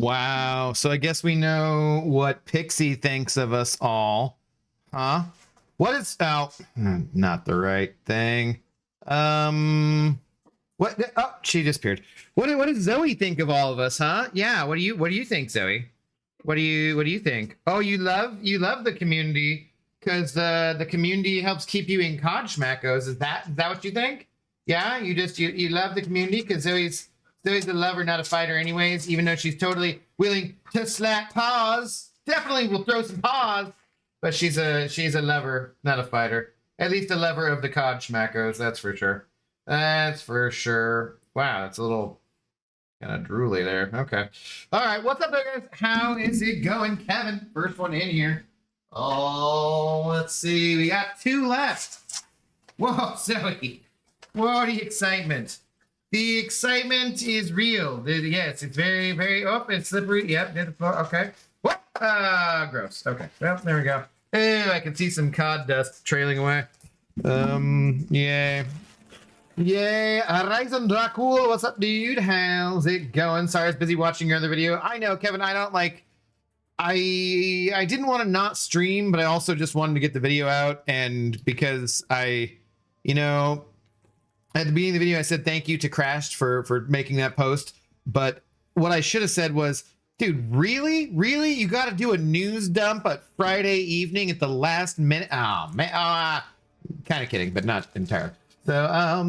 Wow. So I guess we know what Pixie thinks of us all. Huh? What is... Oh, not the right thing. What? Oh, she disappeared. What does Zoe think of all of us, huh? Yeah, what do you think, Zoe? What do you think? Oh, you love the community because the community helps keep you in COD schmackos. Is that what you think? Yeah, you love the community because Zoe's a lover, not a fighter, anyways. Even though she's totally willing to slap paws, definitely will throw some paws. But she's a lover, not a fighter. At least a lover of the COD schmackos, that's for sure. That's for sure. Wow, that's a little kind of drooly there. Okay. All right, what's up there, guys? How is it going, Kevin? First one in here. Oh, let's see. We got 2 left. Whoa, Zoe. Whoa, the excitement. The excitement is real. Yes, it's very, very... Oh, it's slippery. Yep, near the floor. Okay. What? Gross. Okay. Well, there we go. I can see some COD dust trailing away. Yay. Yay. Ryzen Dracul, what's up, dude? How's it going? Sorry, I was busy watching your other video. I know, Kevin, I don't like... I didn't want to not stream, but I also just wanted to get the video out, and because I, you know... At the beginning of the video, I said thank you to Crashed for making that post. But what I should have said was, dude, really? Really? You got to do a news dump at Friday evening at the last minute? Oh, man. Kind of kidding, but not entirely. So,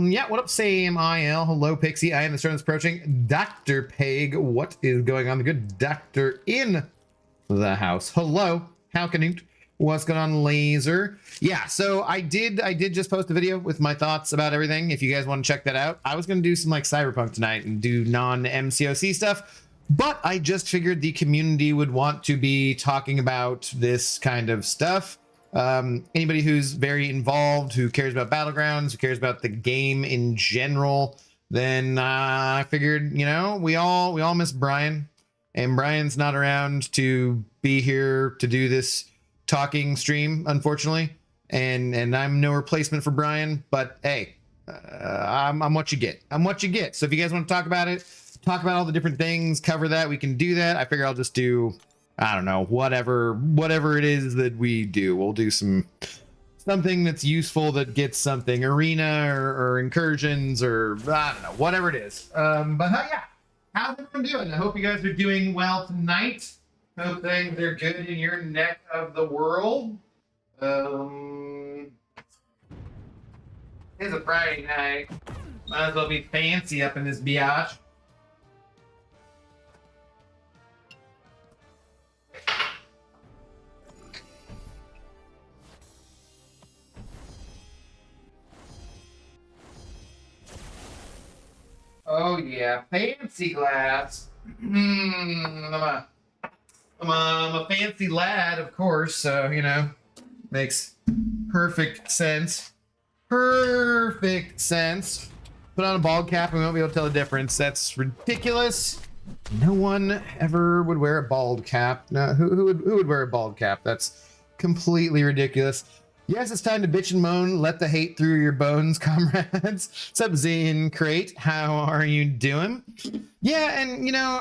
yeah, what up, Sam IL? Hello, Pixie. I am the storm that's approaching. Dr. Peg, what is going on? The good doctor in the house. Hello, how can you... What's going on, Laser? Yeah, so I did just post a video with my thoughts about everything. If you guys want to check that out, I was going to do some like Cyberpunk tonight and do non-MCOC stuff, but I just figured the community would want to be talking about this kind of stuff. Anybody who's very involved, who cares about Battlegrounds, who cares about the game in general, then I figured, you know, we all miss Brian, and Brian's not around to be here to do this talking stream, unfortunately, and I'm no replacement for Brian, but hey, I'm what you get. I'm what you get. So if you guys want to talk about it, talk about all the different things, cover that, we can do that. I figure I'll just do, I don't know, whatever it is that we do. We'll do something that's useful that gets something, arena or incursions, or I don't know, whatever it is. But yeah, how's everyone doing? I hope you guys are doing well tonight. Hope things are good in your neck of the world. It's a Friday night. Might as well be fancy up in this biatch. Oh yeah, fancy glass. I'm a fancy lad, of course, so, you know, makes perfect sense. Perfect sense. Put on a bald cap and we won't be able to tell the difference. That's ridiculous. No one ever would wear a bald cap. No, who would wear a bald cap? That's completely ridiculous. Yes, it's time to bitch and moan. Let the hate through your bones, comrades. What's up, Zane Crate? How are you doing? Yeah, and you know,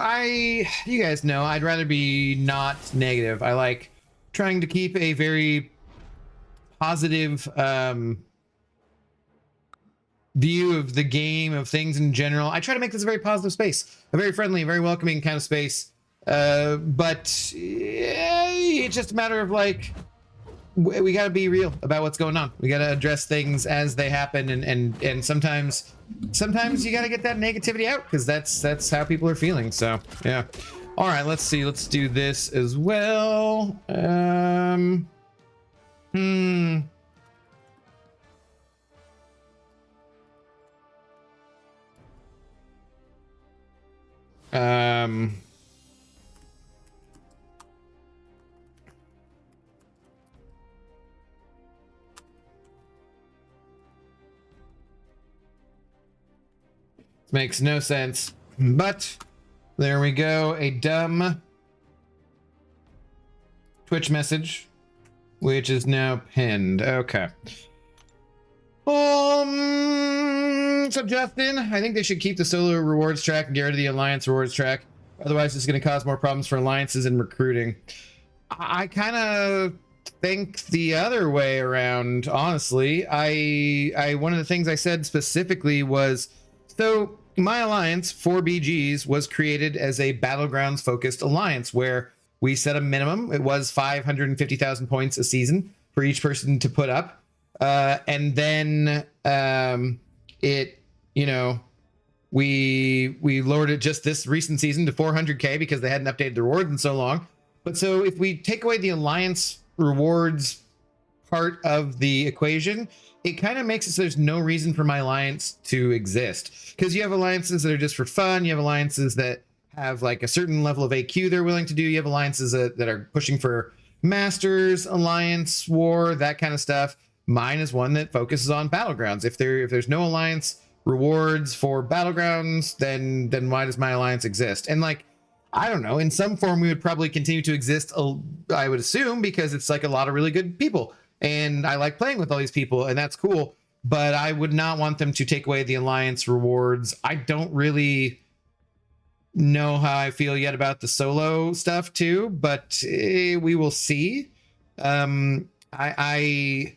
you guys know, I'd rather be not negative. I like trying to keep a very positive view of the game, of things in general. I try to make this a very positive space, a very friendly, very welcoming kind of space. But it's just a matter of like, we got to be real about what's going on. We got to address things as they happen, and sometimes you got to get that negativity out, because that's how people are feeling. So yeah. All right, let's see. Let's do this as well. Makes no sense, but there we go. A dumb Twitch message, which is now pinned. Okay. So Justin, I think they should keep the solo rewards track and get rid of the alliance rewards track. Otherwise, it's going to cause more problems for alliances and recruiting. I kind of think the other way around, honestly. I one of the things I said specifically was, so my alliance, 4BGs, was created as a Battlegrounds focused alliance where we set a minimum. It was 550,000 points a season for each person to put up. And then it, you know, we lowered it just this recent season to 400K because they hadn't updated the rewards in so long. But so if we take away the alliance rewards part of the equation, it kind of makes it so there's no reason for my alliance to exist, because you have alliances that are just for fun. You have alliances that have like a certain level of AQ they're willing to do. You have alliances that are pushing for Masters, Alliance, War, that kind of stuff. Mine is one that focuses on Battlegrounds. If there's no alliance rewards for Battlegrounds, then why does my alliance exist? And like, I don't know, in some form we would probably continue to exist, I would assume, because it's like a lot of really good people and I like playing with all these people, and that's cool. But I would not want them to take away the alliance rewards. I don't really know how I feel yet about the solo stuff too, but we will see. I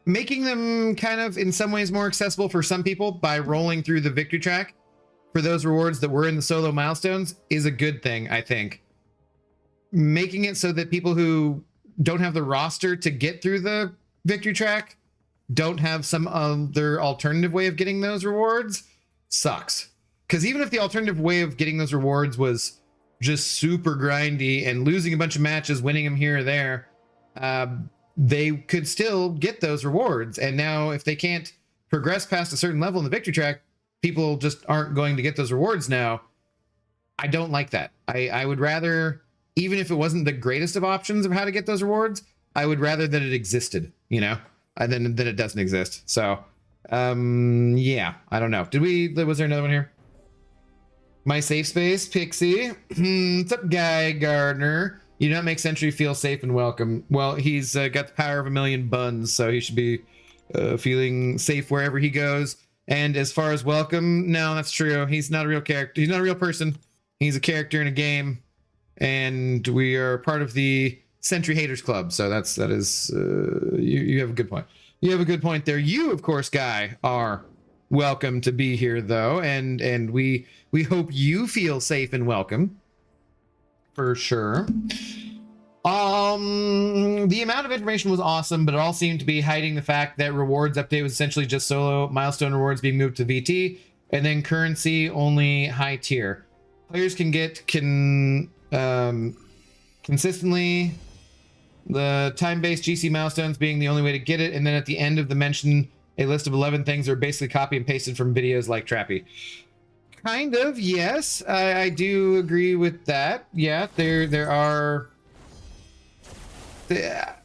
making them kind of in some ways more accessible for some people by rolling through the victory track for those rewards that were in the solo milestones is a good thing. I think making it so that people who don't have the roster to get through the victory track don't have some other alternative way of getting those rewards sucks. Because even if the alternative way of getting those rewards was just super grindy and losing a bunch of matches, winning them here or there, they could still get those rewards. And now if they can't progress past a certain level in the victory track, people just aren't going to get those rewards now. I don't like that. I would rather, even if it wasn't the greatest of options of how to get those rewards, I would rather that it existed, you know, than that it doesn't exist. So, yeah, I don't know. Was there another one here? My safe space, Pixie. What's up, Guy Gardner? You do not make Sentry feel safe and welcome. Well, he's got the power of a million buns, so he should be feeling safe wherever he goes. And as far as welcome, no, that's true. He's not a real character. He's not a real person. He's a character in a game, and we are part of the Sentry Haters Club. So that is you have a good point. You have a good point there. You, of course, Guy, are welcome to be here though, and we hope you feel safe and welcome for sure. The amount of information was awesome, but it all seemed to be hiding the fact that rewards update was essentially just solo milestone rewards being moved to VT, and then currency only high tier. Players can get consistently the time-based GC milestones being the only way to get it, and then at the end of the mention, a list of 11 things are basically copy and pasted from videos like Trappy. Kind of, yes, I do agree with that. Yeah, there are. But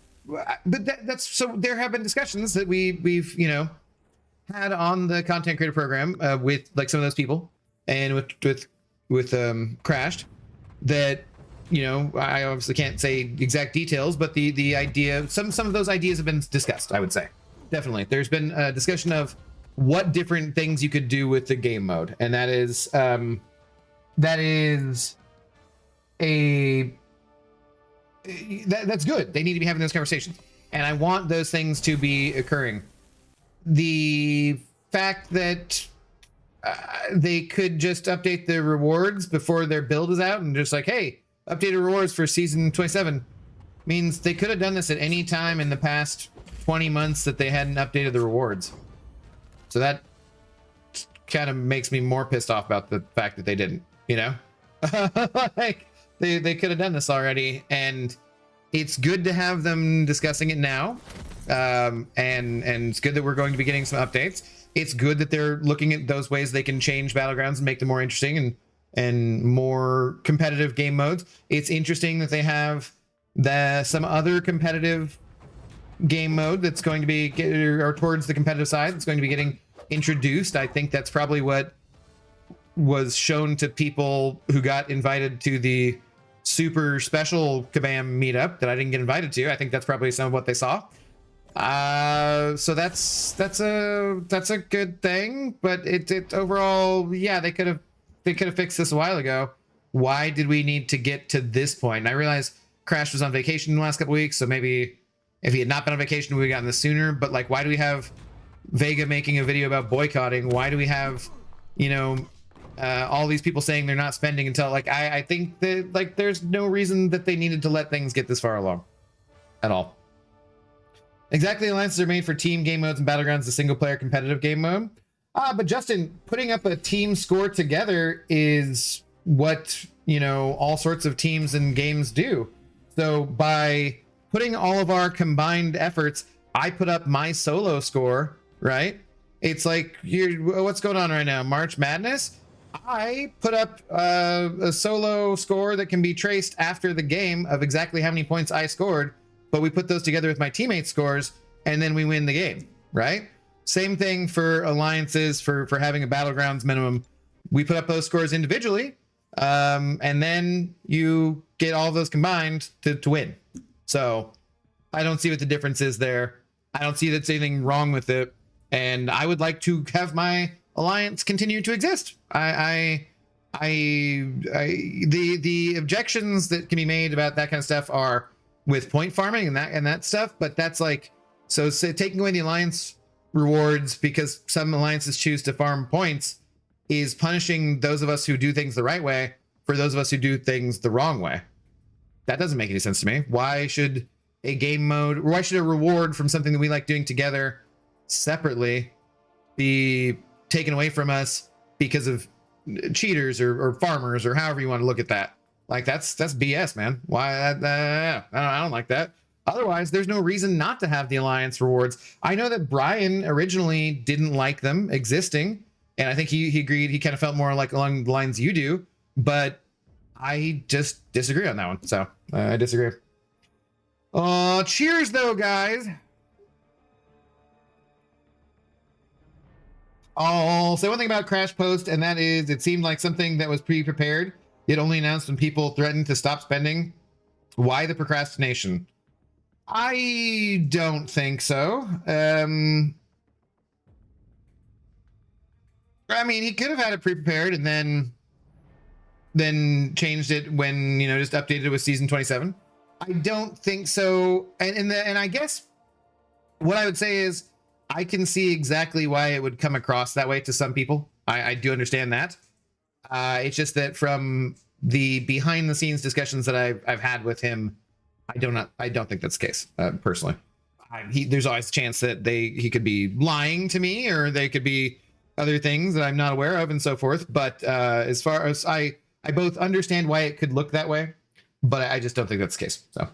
that's so. There have been discussions that we've had on the content creator program with like some of those people and with Crashed, that I obviously can't say exact details, but the idea, some of those ideas have been discussed. I would say definitely there's been a discussion of what different things you could do with the game mode, and that's good. They need to be having those conversations, and I want those things to be occurring. The fact that they could just update the rewards before their build is out and just like, hey, updated rewards for season 27 means they could have done this at any time in the past 20 months that they hadn't updated the rewards. So that kind of makes me more pissed off about the fact that they didn't, like they could have done this already, and it's good to have them discussing it now. And it's good that we're going to be getting some updates. It's good that they're looking at those ways they can change Battlegrounds and make them more interesting and more competitive game modes. It's interesting that they have some other competitive game mode that's going to be or towards the competitive side that's going to be getting introduced. I think that's probably what was shown to people who got invited to the super special Kabam meetup that I didn't get invited to. I think that's probably some of what they saw. So that's a good thing, but it overall, yeah, they could have fixed this a while ago. Why did we need to get to this point? And I realized Crash was on vacation in the last couple weeks, so maybe if he had not been on vacation, we would have gotten this sooner. But like, why do we have Vega making a video about boycotting? Why do we have, you know, all these people saying they're not spending until like, I think that like there's no reason that they needed to let things get this far along at all. Exactly, alliances are made for team game modes and Battlegrounds, the single player competitive game mode. But Justin, putting up a team score together is what, you know, all sorts of teams and games do. So by putting all of our combined efforts, I put up my solo score, right? It's like, what's going on right now? March Madness? I put up a solo score that can be traced after the game of exactly how many points I scored, but we put those together with my teammates' scores, and then we win the game, right? Same thing for alliances, for having a Battlegrounds minimum. We put up those scores individually, and then you get all those combined to win. So I don't see what the difference is there. I don't see that's anything wrong with it. And I would like to have my alliance continue to exist. The objections that can be made about that kind of stuff are with point farming and that stuff, but that's like, so taking away the alliance rewards because some alliances choose to farm points is punishing those of us who do things the right way for those of us who do things the wrong way. That doesn't make any sense to me. Why should a game mode, or why should a reward from something that we like doing together separately be taken away from us because of cheaters or farmers or however you want to look at that? Like that's BS, man. Why? I don't like that. Otherwise, there's no reason not to have the alliance rewards. I know that Brian originally didn't like them existing, and I think he agreed. He kind of felt more like along the lines you do, but I just disagree on that one. So I disagree. Cheers though, guys. I'll say one thing about Crash Post, and that is it seemed like something that was pre-prepared. It only announced when people threatened to stop spending. Why the procrastination? I don't think so. I mean, he could have had it pre-prepared and then changed it when, you know, just updated it with season 27. I don't think so. And I guess what I would say is I can see exactly why it would come across that way to some people. I do understand that. It's just that from the behind the scenes discussions that I've had with him, I don't think that's the case, personally. There's always a chance that he could be lying to me, or they could be other things that I'm not aware of and so forth. But as far as I both understand why it could look that way, but I just don't think that's the case. So,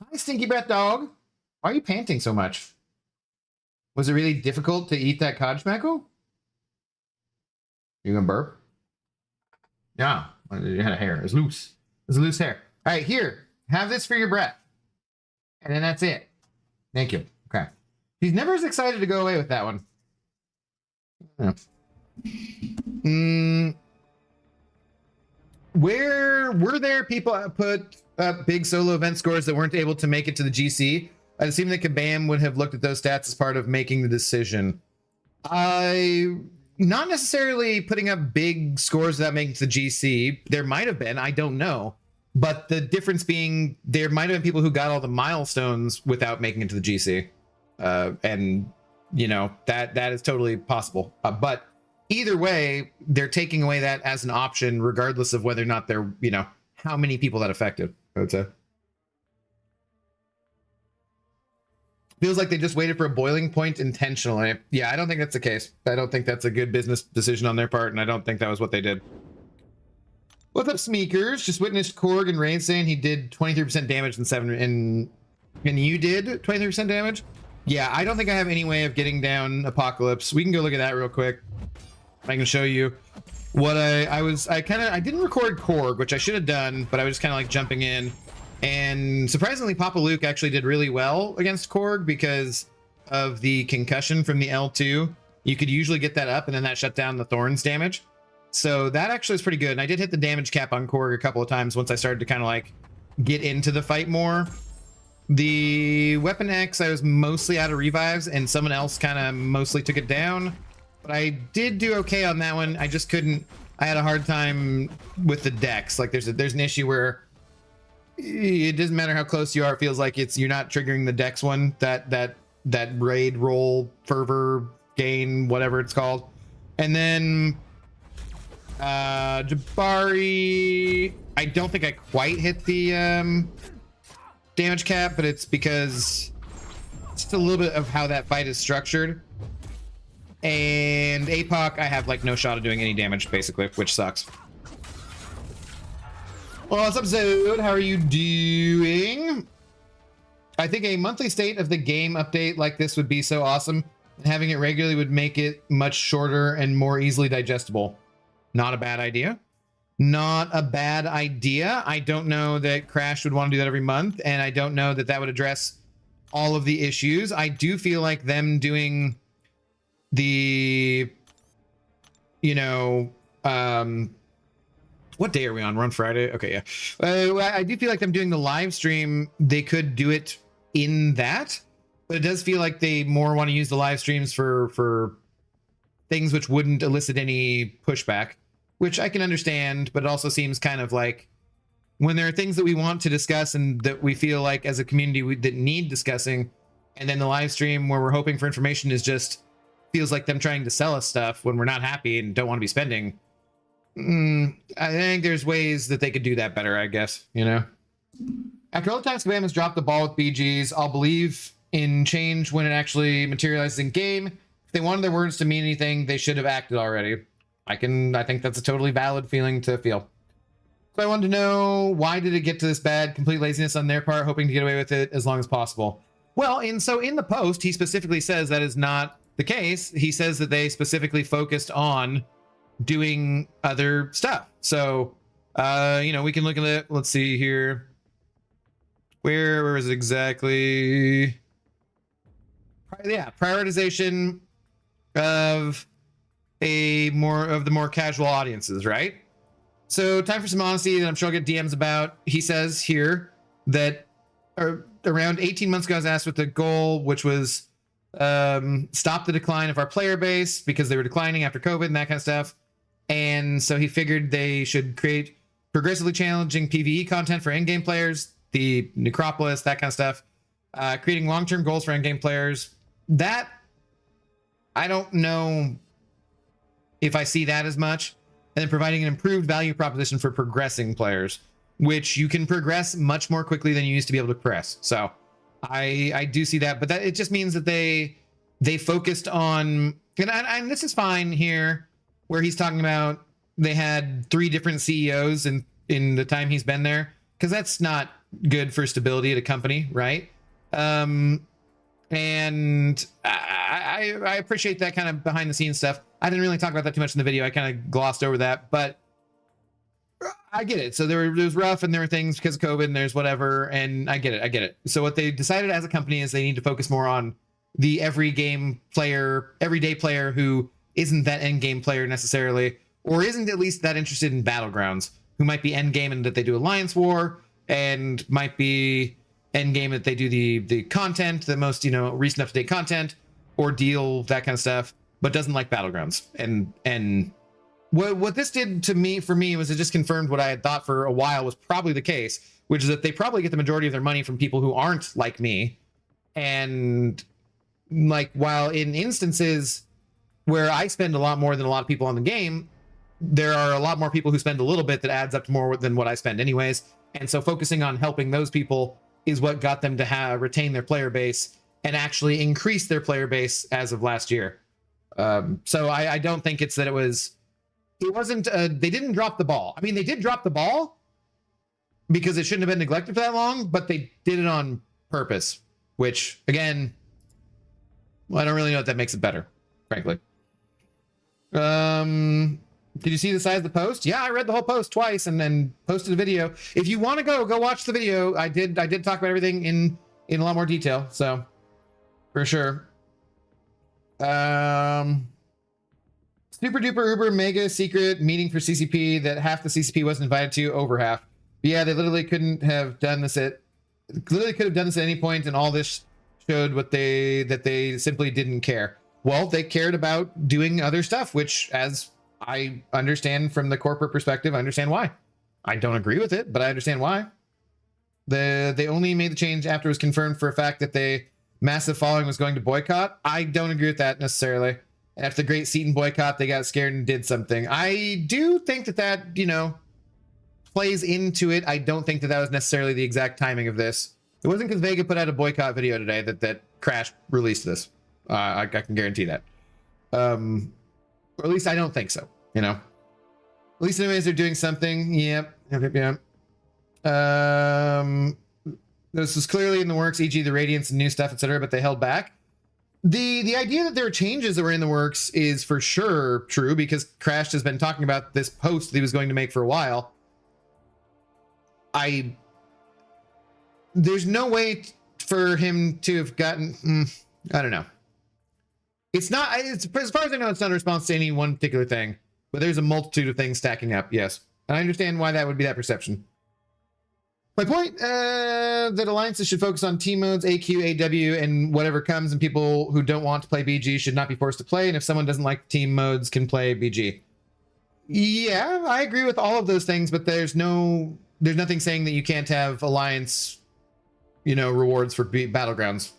hi, Stinky Breath Dog. Why are you panting so much? Was it really difficult to eat that cod schmeckle? You gonna burp? Yeah, you had a hair. It's loose. It's a loose hair. All right, here. Have this for your breath. And then that's it. Thank you. Okay. He's never as excited to go away with that one. Yeah. Where were there people put up big solo event scores that weren't able to make it to the GC? It seemed that Kabam would have looked at those stats as part of making the decision. Not necessarily putting up big scores without making it to the GC. There might have been. I don't know. But the difference being there might have been people who got all the milestones without making it to the GC. And, you know, that is totally possible. But either way, they're taking away that as an option, regardless of whether or not they're, you know, how many people that affected, I would say. Feels like they just waited for a boiling point intentionally. Yeah, I don't think that's the case. I don't think that's a good business decision on their part, and I don't think that was what they did. What's up, Smeekers? Just witnessed Korg and Rain saying he did 23% damage in 7, and you did 23% damage? Yeah, I don't think I have any way of getting down Apocalypse. We can go look at that real quick. I can show you what I didn't record Korg, which I should have done, but I was just kind of like jumping in. And surprisingly, Papa Luke actually did really well against Korg because of the concussion from the L2. You could usually get that up, and then that shut down the Thorns damage. So that actually is pretty good. And I did hit the damage cap on Korg a couple of times once I started to kind of like get into the fight more. The Weapon X, I was mostly out of revives, and someone else kind of mostly took it down. But I did do okay on that one. I just couldn't. I had a hard time with the dex. Like there's an issue where it doesn't matter how close you are. It feels like you're not triggering the dex one. That raid roll fervor gain, whatever it's called. And then Jabari, I don't think I quite hit the damage cap, but it's because it's just a little bit of how that fight is structured. And APOC, I have like no shot of doing any damage basically, which sucks. Well, what's up, Zod? How are you doing? I think a monthly state of the game update like this would be so awesome. And having it regularly would make it much shorter and more easily digestible. Not a bad idea. Not a bad idea. I don't know that Crash would want to do that every month, and I don't know that that would address all of the issues. I do feel like them doing the, you know, what day are we on? We're on Friday. Okay, yeah. I do feel like them doing the live stream, they could do it in that, but it does feel like they more want to use the live streams for things which wouldn't elicit any pushback, which I can understand, but it also seems kind of like when there are things that we want to discuss and that we feel like as a community that need discussing, and then the live stream where we're hoping for information is just feels like them trying to sell us stuff when we're not happy and don't want to be spending. I think there's ways that they could do that better, I guess, you know? After all the times Kabam has dropped the ball with BGs, I'll believe in change when it actually materializes in game. If they wanted their words to mean anything, they should have acted already. I think that's a totally valid feeling to feel. So I wanted to know, why did it get to this bad? Complete laziness on their part, hoping to get away with it as long as possible. Well, so in the post, he specifically says that is not the case. He says that they specifically focused on doing other stuff. So, you know, we can look at it. Let's see here. Where is it exactly? Yeah, prioritization of the more casual audiences, right? So time for some honesty that I'm sure I'll get DMs about. He says here that around 18 months ago, I was asked what the goal, which was stop the decline of our player base because they were declining after COVID and that kind of stuff. And so he figured they should create progressively challenging PvE content for endgame players, the Necropolis, that kind of stuff. Creating long-term goals for endgame players. That, I don't know if I see that as much. And then providing an improved value proposition for progressing players, which you can progress much more quickly than you used to be able to progress. So I do see that, but that it just means that they focused on, and this is fine here, where he's talking about they had 3 different CEOs in the time he's been there, because that's not good for stability at a company, right? And I appreciate that kind of behind the scenes stuff. I didn't really talk about that too much in the video. I kind of glossed over that, but I get it. So there was rough and there were things because of COVID and there's whatever, and I get it. So what they decided as a company is they need to focus more on the everyday player who isn't that end game player necessarily, or isn't at least that interested in Battlegrounds, who might be end game and that they do Alliance War, and might be end game that they do the content, the most, you know, recent up-to-date content, or deal, that kind of stuff, but doesn't like Battlegrounds. And what this did for me was it just confirmed what I had thought for a while was probably the case, which is that they probably get the majority of their money from people who aren't like me. And like, while in instances where I spend a lot more than a lot of people on the game, there are a lot more people who spend a little bit that adds up to more than what I spend anyways. And so focusing on helping those people is what got them to retain their player base and actually increase their player base as of last year. So I don't think it's that it wasn't, they didn't drop the ball. I mean, they did drop the ball because it shouldn't have been neglected for that long, but they did it on purpose, which again, well, I don't really know if that makes it better, frankly. Did you see the size of the post? Yeah, I read the whole post twice and then posted a video. If you want to go watch the video. I did talk about everything in a lot more detail, so for sure. Super duper uber mega secret meeting for CCP that half the CCP wasn't invited to, over half. But yeah, they literally couldn't have done this at Literally could have done this at any point, and all this showed that they simply didn't care. Well, they cared about doing other stuff, which, as I understand from the corporate perspective, I understand why. I don't agree with it, but I understand why. They only made the change after it was confirmed for a fact that the massive following was going to boycott. I don't agree with that necessarily. After the Great Seton boycott, they got scared and did something. I do think that, you know, plays into it. I don't think that was necessarily the exact timing of this. It wasn't because Vega put out a boycott video today that Crash released this. I can guarantee that. Or at least I don't think so, you know. At least anyways, they're doing something. Yep. This was clearly in the works, e.g. the Radiance and new stuff, etc., but they held back. The idea that there are changes that were in the works is for sure true, because Crash has been talking about this post that he was going to make for a while. There's no way for him to have gotten, I don't know. It's as far as I know, it's not a response to any one particular thing, but there's a multitude of things stacking up, yes. And I understand why that would be that perception. My point, that alliances should focus on team modes, AQ, AW, and whatever comes, and people who don't want to play BG should not be forced to play, and if someone doesn't like team modes can play BG. Yeah, I agree with all of those things, but there's nothing saying that you can't have alliance, you know, rewards for Battlegrounds,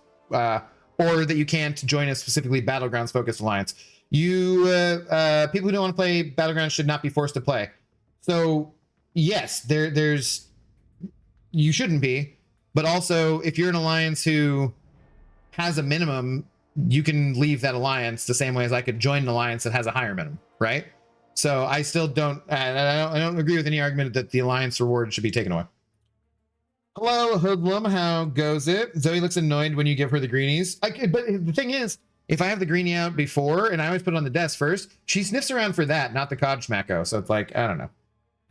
or that you can't join a specifically Battlegrounds focused alliance. People who don't want to play Battlegrounds should not be forced to play. So yes, you shouldn't be, but also if you're an alliance who has a minimum, you can leave that alliance the same way as I could join an alliance that has a higher minimum, right? So I still don't, I don't agree with any argument that the alliance reward should be taken away. Hello, Hoodlum, how goes it? Zoe looks annoyed when you give her the greenies. But the thing is, if I have the greenie out before, and I always put it on the desk first, she sniffs around for that, not the cod schmacko. So it's like, I don't know.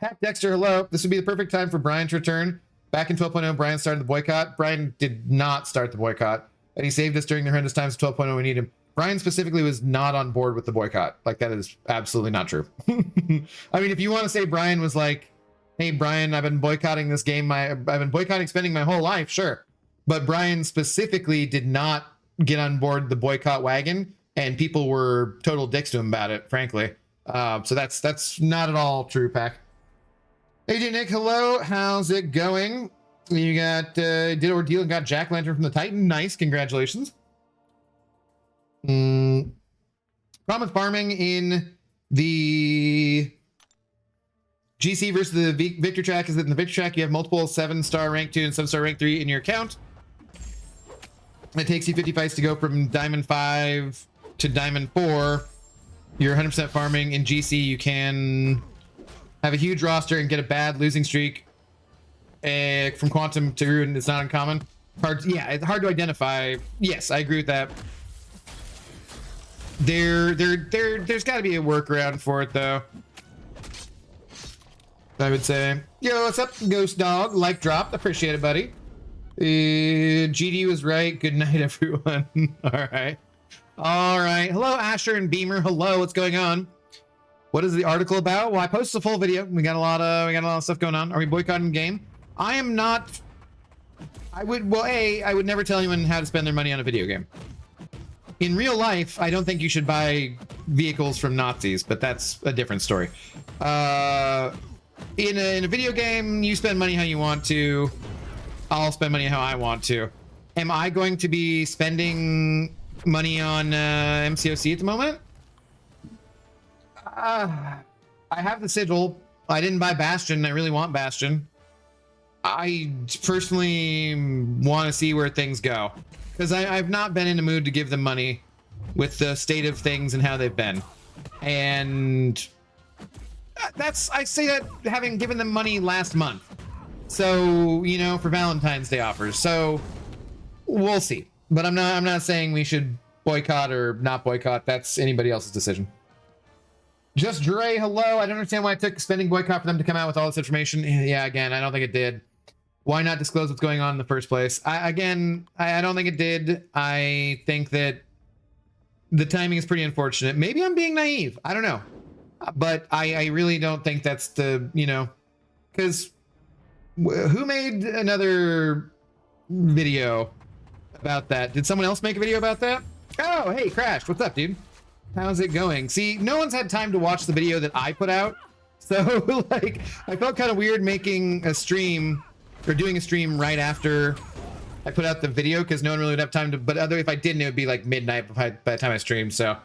Pat Dexter, hello. This would be the perfect time for Brian to return. Back in 12.0, Brian started the boycott. Brian did not start the boycott, and he saved us during the horrendous times of 12.0 we need him. Brian specifically was not on board with the boycott. Like, that is absolutely not true. I mean, if you want to say Brian was like, hey, Brian, I've been boycotting this game. I've been boycotting spending my whole life, sure. But Brian specifically did not get on board the boycott wagon, and people were total dicks to him about it, frankly. So that's not at all true, Pack. AJ Nick, hello. How's it going? You got did ordeal and got Jack Lantern from the Titan. Nice, congratulations. Problem with farming in the GC versus the Victor track is that in the Victor track you have multiple 7-star rank 2 and 7-star rank 3 in your account. It takes you 50 fights to go from Diamond 5 to Diamond 4. You're 100% farming. In GC you can have a huge roster and get a bad losing streak. From Quantum to Ruin, it's not uncommon. It's hard to identify. Yes, I agree with that. There's got to be a workaround for it, though. I would say. Yo, what's up, Ghost Dog? Like dropped. Appreciate it, buddy. GD was right. Good night, everyone. All right. Hello, Asher and Beamer. Hello, what's going on? What is the article about? Well, I posted a full video. We got a lot of stuff going on. Are we boycotting the game? I am not. I would never tell anyone how to spend their money on a video game. In real life, I don't think you should buy vehicles from Nazis, but that's a different story. In a video game, you spend money how you want to. I'll spend money how I want to. Am I going to be spending money on MCOC at the moment? I have the sigil. I didn't buy Bastion. I really want Bastion. I personally want to see where things go, because I've not been in the mood to give them money with the state of things and how they've been. And I say that having given them money last month. So, you know, for Valentine's Day offers. So we'll see. But I'm not saying we should boycott or not boycott. That's anybody else's decision. Just Dre, hello. I don't understand why it took spending boycott for them to come out with all this information. Yeah, again, I don't think it did. Why not disclose what's going on in the first place? I don't think it did. I think that the timing is pretty unfortunate. Maybe I'm being naive. I don't know. But I really don't think that's the, you know, because who made another video about that. Did someone else make a video about that? Oh, hey, Crashed. What's up, dude? How's it going? See, no one's had time to watch the video that I put out. So, like, I felt kind of weird making a stream or doing a stream right after I put out the video because no one really would have time to, but if I didn't, it would be like midnight by the time I streamed. So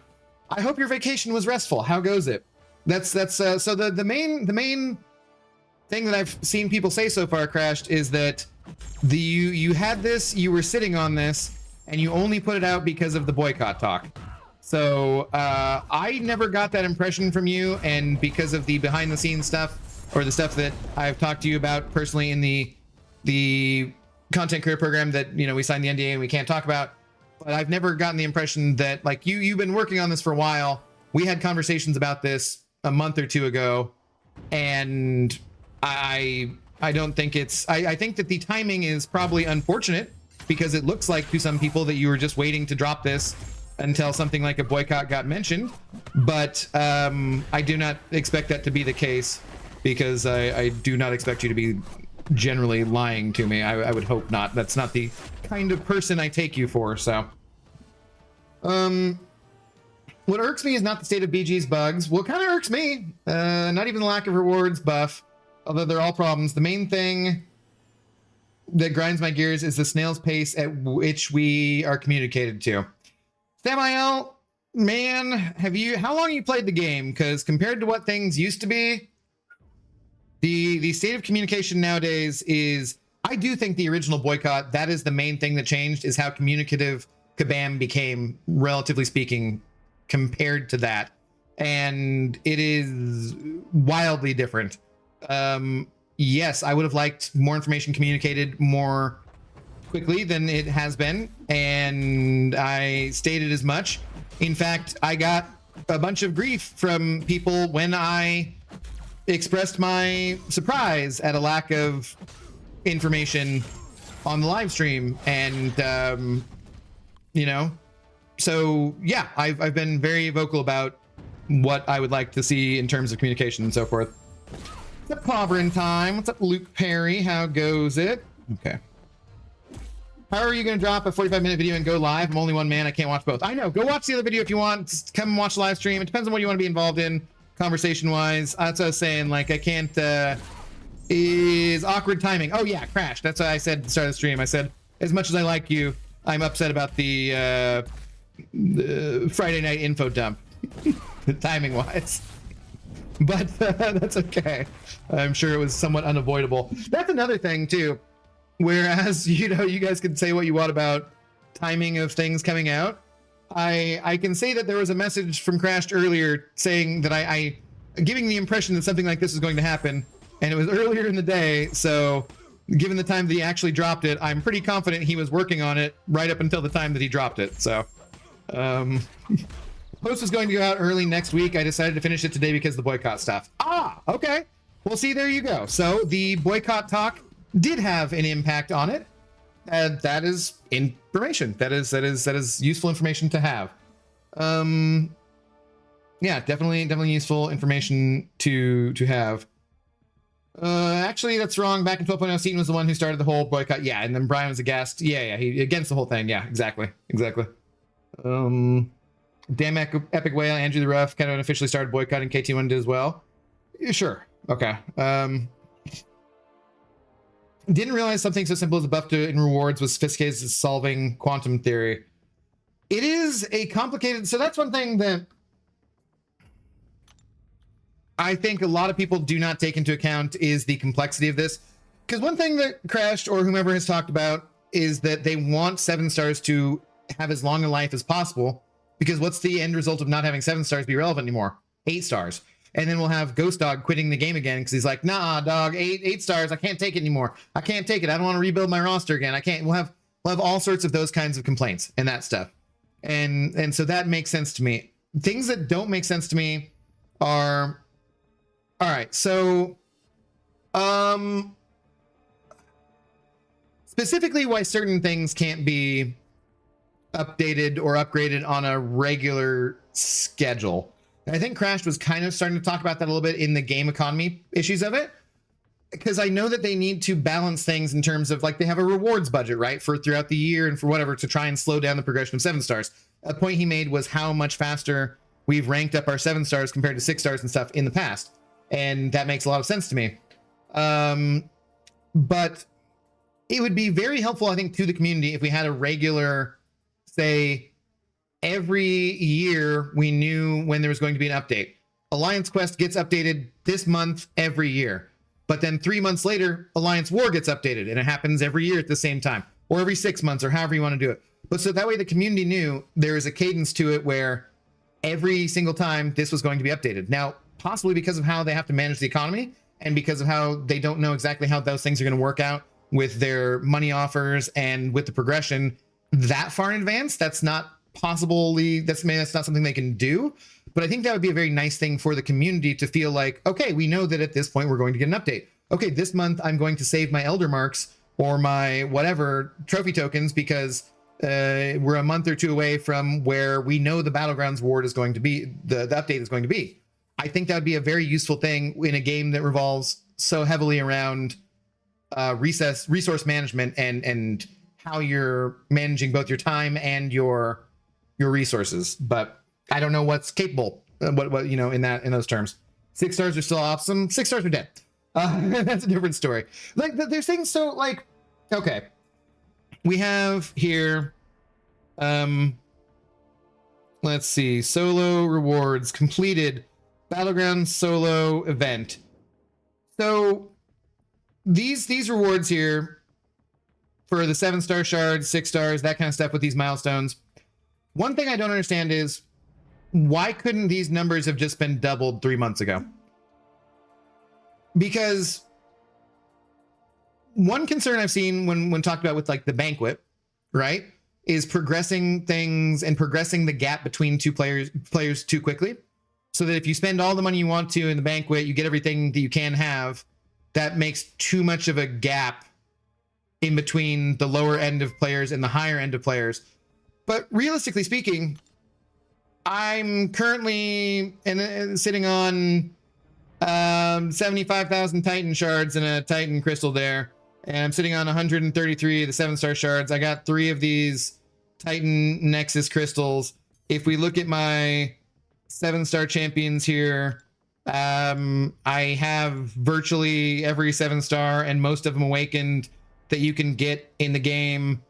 I hope your vacation was restful. How goes it? So the main thing that I've seen people say so far, Crashed, is that you had this, you were sitting on this, and you only put it out because of the boycott talk. So I never got that impression from you, and because of the behind the scenes stuff, or the stuff that I've talked to you about personally in the content career program that, you know, we signed the NDA and we can't talk about, but I've never gotten the impression that, like, you've been working on this for a while. We had conversations about this a month or two ago, and I don't think I think that the timing is probably unfortunate, because it looks like to some people that you were just waiting to drop this until something like a boycott got mentioned. But I do not expect that to be the case, because I do not expect you to be generally lying to me. I would hope not. That's not the kind of person I take you for. So what irks me is not the state of BG's bugs. What kind of irks me, not even the lack of rewards buff, although they're all problems. The main thing that grinds my gears is the snail's pace at which we are communicated to. Samael, man, how long have you played the game? Because compared to what things used to be, the state of communication nowadays is, I do think the original boycott, that is the main thing that changed, is how communicative Kabam became, relatively speaking, compared to that. And it is wildly different. Yes, I would have liked more information communicated more quickly than it has been, and I stated as much. In fact, I got a bunch of grief from people when I expressed my surprise at a lack of information on the live stream, and you know, so yeah, I've been very vocal about what I would like to see in terms of communication and so forth. What's up, Clobberin' Time? What's up, Luke Perry? How goes it? Okay. How are you going to drop a 45-minute video and go live? I'm only one man. I can't watch both. I know. Go watch the other video if you want. Just come and watch the live stream. It depends on what you want to be involved in, conversation-wise. That's what I was saying. Like, I can't... is awkward timing. Oh, yeah, Crash. That's what I said at the start of the stream. I said, as much as I like you, I'm upset about the Friday night info dump, timing-wise. But that's okay. I'm sure it was somewhat unavoidable. That's another thing, too. Whereas, you know, you guys can say what you want about timing of things coming out. I can say that there was a message from Crashed earlier saying that I giving the impression that something like this is going to happen, and it was earlier in the day, so given the time that he actually dropped it, I'm pretty confident he was working on it right up until the time that he dropped it. So post was going to go out early next week. I decided to finish it today because of the boycott stuff. Ah, okay. Well, see, there you go. So the boycott talk did have an impact on it, and that is information. That is useful information to have. Yeah, definitely useful information to have. Actually, that's wrong. Back in 12.0, Seaton was the one who started the whole boycott. Yeah, and then Brian was a guest. Yeah, he against the whole thing. Yeah, exactly. Damn Epic Whale, Andrew the Rough kind of unofficially started boycotting. KT1 did as well. Yeah, sure. Okay. Didn't realize something so simple as a buff to in rewards was sophisticated as solving quantum theory. It is a complicated... So that's one thing that I think a lot of people do not take into account, is the complexity of this. Because one thing that Crashed or whomever has talked about is that they want 7 stars to have as long a life as possible, because what's the end result of not having 7 stars be relevant anymore? 8 stars. And then we'll have Ghost Dog quitting the game again because he's like, nah, dog, 8 stars. I can't take it anymore. I can't take it. I don't want to rebuild my roster again. I can't. We'll have all sorts of those kinds of complaints and that stuff. And so that makes sense to me. Things that don't make sense to me are, all right. So, specifically why certain things can't be updated or upgraded on a regular schedule. I think Crashed was kind of starting to talk about that a little bit in the game economy issues of it. because I know that they need to balance things in terms of like they have a rewards budget, right, for throughout the year and for whatever to try and slow down the progression of 7-stars. A point he made was how much faster we've ranked up our 7-stars compared to 6-stars and stuff in the past, and that makes a lot of sense to me. But it would be very helpful, I think, to the community if we had a regular, say, every year we knew when there was going to be an update. Alliance Quest gets updated this month every year. But then 3 months later, Alliance War gets updated, and it happens every year at the same time, or every 6 months, or however you want to do it. But so that way the community knew there is a cadence to it where every single time this was going to be updated. Now, possibly because of how they have to manage the economy, and because of how they don't know exactly how those things are going to work out with their money offers and with the progression that far in advance, that's not possibly, that's not something they can do. But I think that would be a very nice thing for the community to feel like, okay, we know that at this point we're going to get an update. Okay, this month I'm going to save my Elder Marks or my whatever trophy tokens because we're a month or two away from where we know the Battlegrounds reward is going to be, the update is going to be. I think that would be a very useful thing in a game that revolves so heavily around resource management and how you're managing both your time and your resources. But I don't know what's capable, what you know, in those terms. 6-stars are still awesome. 6-stars are dead. That's a different story. Like there's things, so like, okay, we have here, let's see, solo rewards completed, Battlegrounds solo event. So these rewards here for the 7-star shards, 6-stars, that kind of stuff with these milestones. One thing I don't understand is, why couldn't these numbers have just been doubled 3 months ago? Because one concern I've seen when talked about with like the banquet, right, is progressing things and progressing the gap between two players too quickly. So that if you spend all the money you want to in the banquet, you get everything that you can have, that makes too much of a gap in between the lower end of players and the higher end of players. But realistically speaking, I'm currently sitting on 75,000 Titan shards and a Titan crystal there. And I'm sitting on 133 of the 7-star shards. I got 3 of these Titan Nexus crystals. If we look at my 7-star champions here, I have virtually every 7-star and most of them awakened that you can get in the game,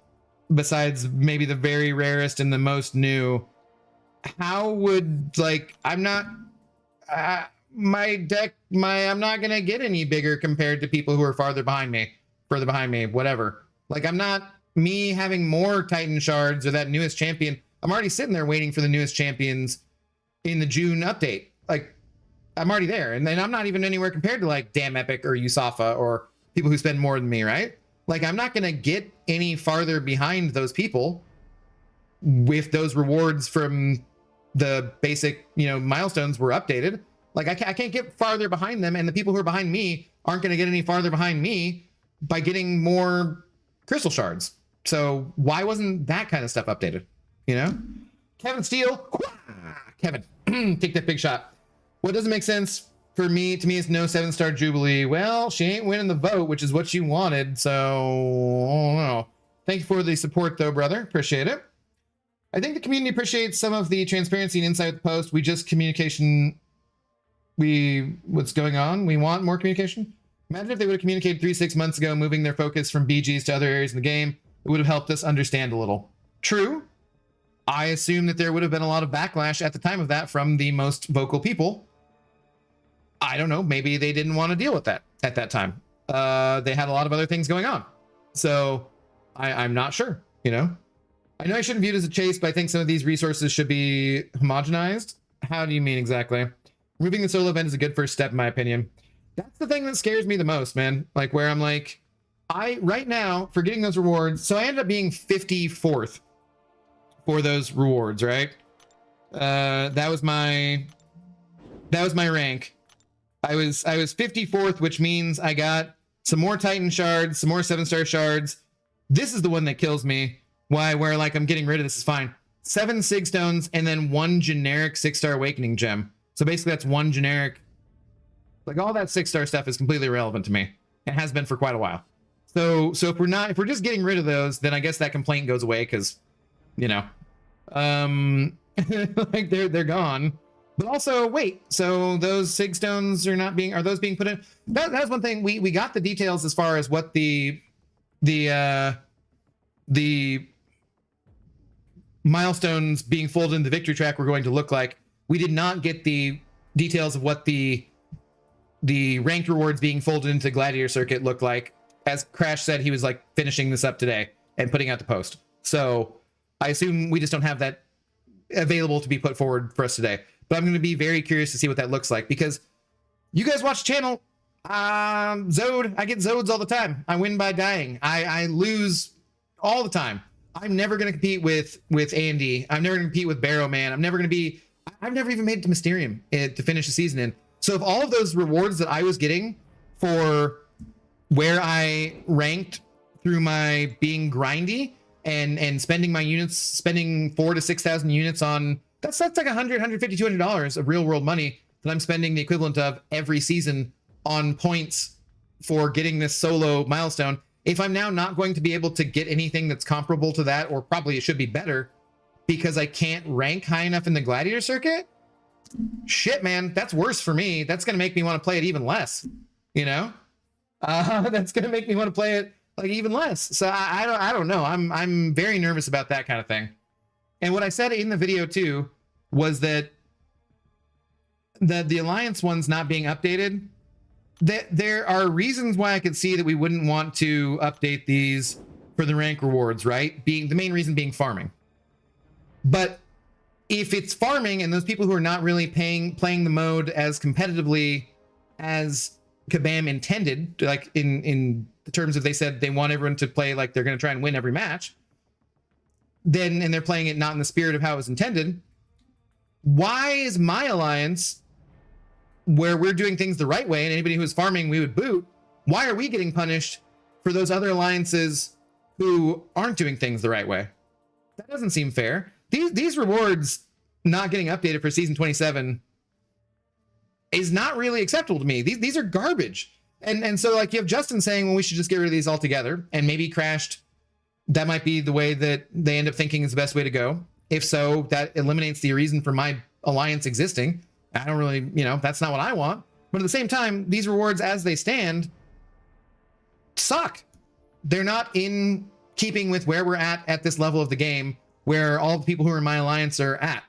besides maybe the very rarest and the most new. How would, like, I'm not gonna get any bigger compared to people who are further behind me, whatever. Like, I'm not, me having more Titan shards or that newest champion, I'm already sitting there waiting for the newest champions in the June update. Like, I'm already there, and then I'm not even anywhere compared to like Damn Epic or Yusafa or people who spend more than me, right? Like, I'm not gonna get any farther behind those people with those rewards from the basic, you know, milestones were updated. Like, I can't get farther behind them, and the people who are behind me aren't going to get any farther behind me by getting more crystal shards. So why wasn't that kind of stuff updated? You know? Kevin Steele, Kevin, take that big shot. What doesn't make sense to me is no 7-star Jubilee. Well, she ain't winning the vote, which is what you wanted. So, I don't know. Thank you for the support, though, brother. Appreciate it. I think the community appreciates some of the transparency and insight with the post. What's going on? We want more communication. Imagine if they would have communicated 3-6 months ago, moving their focus from BGs to other areas in the game. It would have helped us understand a little. True. I assume that there would have been a lot of backlash at the time of that from the most vocal people. I don't know. Maybe they didn't want to deal with that at that time. They had a lot of other things going on. So I'm not sure, you know? I know I shouldn't view it as a chase, but I think some of these resources should be homogenized. How do you mean exactly? Removing the solo event is a good first step, in my opinion. That's the thing that scares me the most, man. Like, where I'm like, right now, for getting those rewards, so I ended up being 54th for those rewards, right? That was my rank. I was 54th, which means I got some more Titan shards, some more 7-star shards. This is the one that kills me. Where like I'm getting rid of this is fine. 7 Sig Stones and then 1 generic 6-star Awakening gem. So basically that's 1 generic. Like, all that 6-star stuff is completely irrelevant to me. It has been for quite a while. So if we're just getting rid of those, then I guess that complaint goes away because, you know, like they're gone. But also, wait, so those sig stones are those being put in? That's one thing. We got the details as far as what the milestones being folded in the victory track were going to look like. We did not get the details of what the ranked rewards being folded into the gladiator circuit look like. As Crash said, he was like finishing this up today and putting out the post. So I assume we just don't have that available to be put forward for us today. But I'm going to be very curious to see what that looks like, because you guys watch the channel. Zode, I get Zodes all the time. I win by dying. I lose all the time. I'm never going to compete with Andy. I'm never going to compete with Barrow Man. I've never even made it to Mysterium to finish the season in. So if all of those rewards that I was getting for where I ranked through my being grindy and spending my units, spending 4,000 to 6,000 units on, that's like $100, $150, $200 of real world money that I'm spending the equivalent of every season on points for getting this solo milestone. If I'm now not going to be able to get anything that's comparable to that, or probably it should be better, because I can't rank high enough in the gladiator circuit, shit, man, that's worse for me. That's going to make me want to play it even less, you know? That's going to make me want to play it like even less. So I don't know. I'm very nervous about that kind of thing. And what I said in the video too was that the Alliance ones not being updated, that there are reasons why I could see that we wouldn't want to update these for the rank rewards, right? Being the main reason being farming. But if it's farming and those people who are not really playing the mode as competitively as Kabam intended, like in the terms of they said they want everyone to play like they're going to try and win every match, then, and they're playing it not in the spirit of how it was intended, why is my alliance, where we're doing things the right way and anybody who is farming we would boot, why are we getting punished for those other alliances who aren't doing things the right way? That doesn't seem fair. These rewards not getting updated for season 27 is not really acceptable to me. These are garbage. And so like you have Justin saying, well, we should just get rid of these altogether, and maybe Crashed, that might be the way that they end up thinking is the best way to go. If so, that eliminates the reason for my alliance existing. I don't really, you know, that's not what I want. But at the same time, these rewards as they stand suck. They're not in keeping with where we're at this level of the game, where all the people who are in my alliance are at.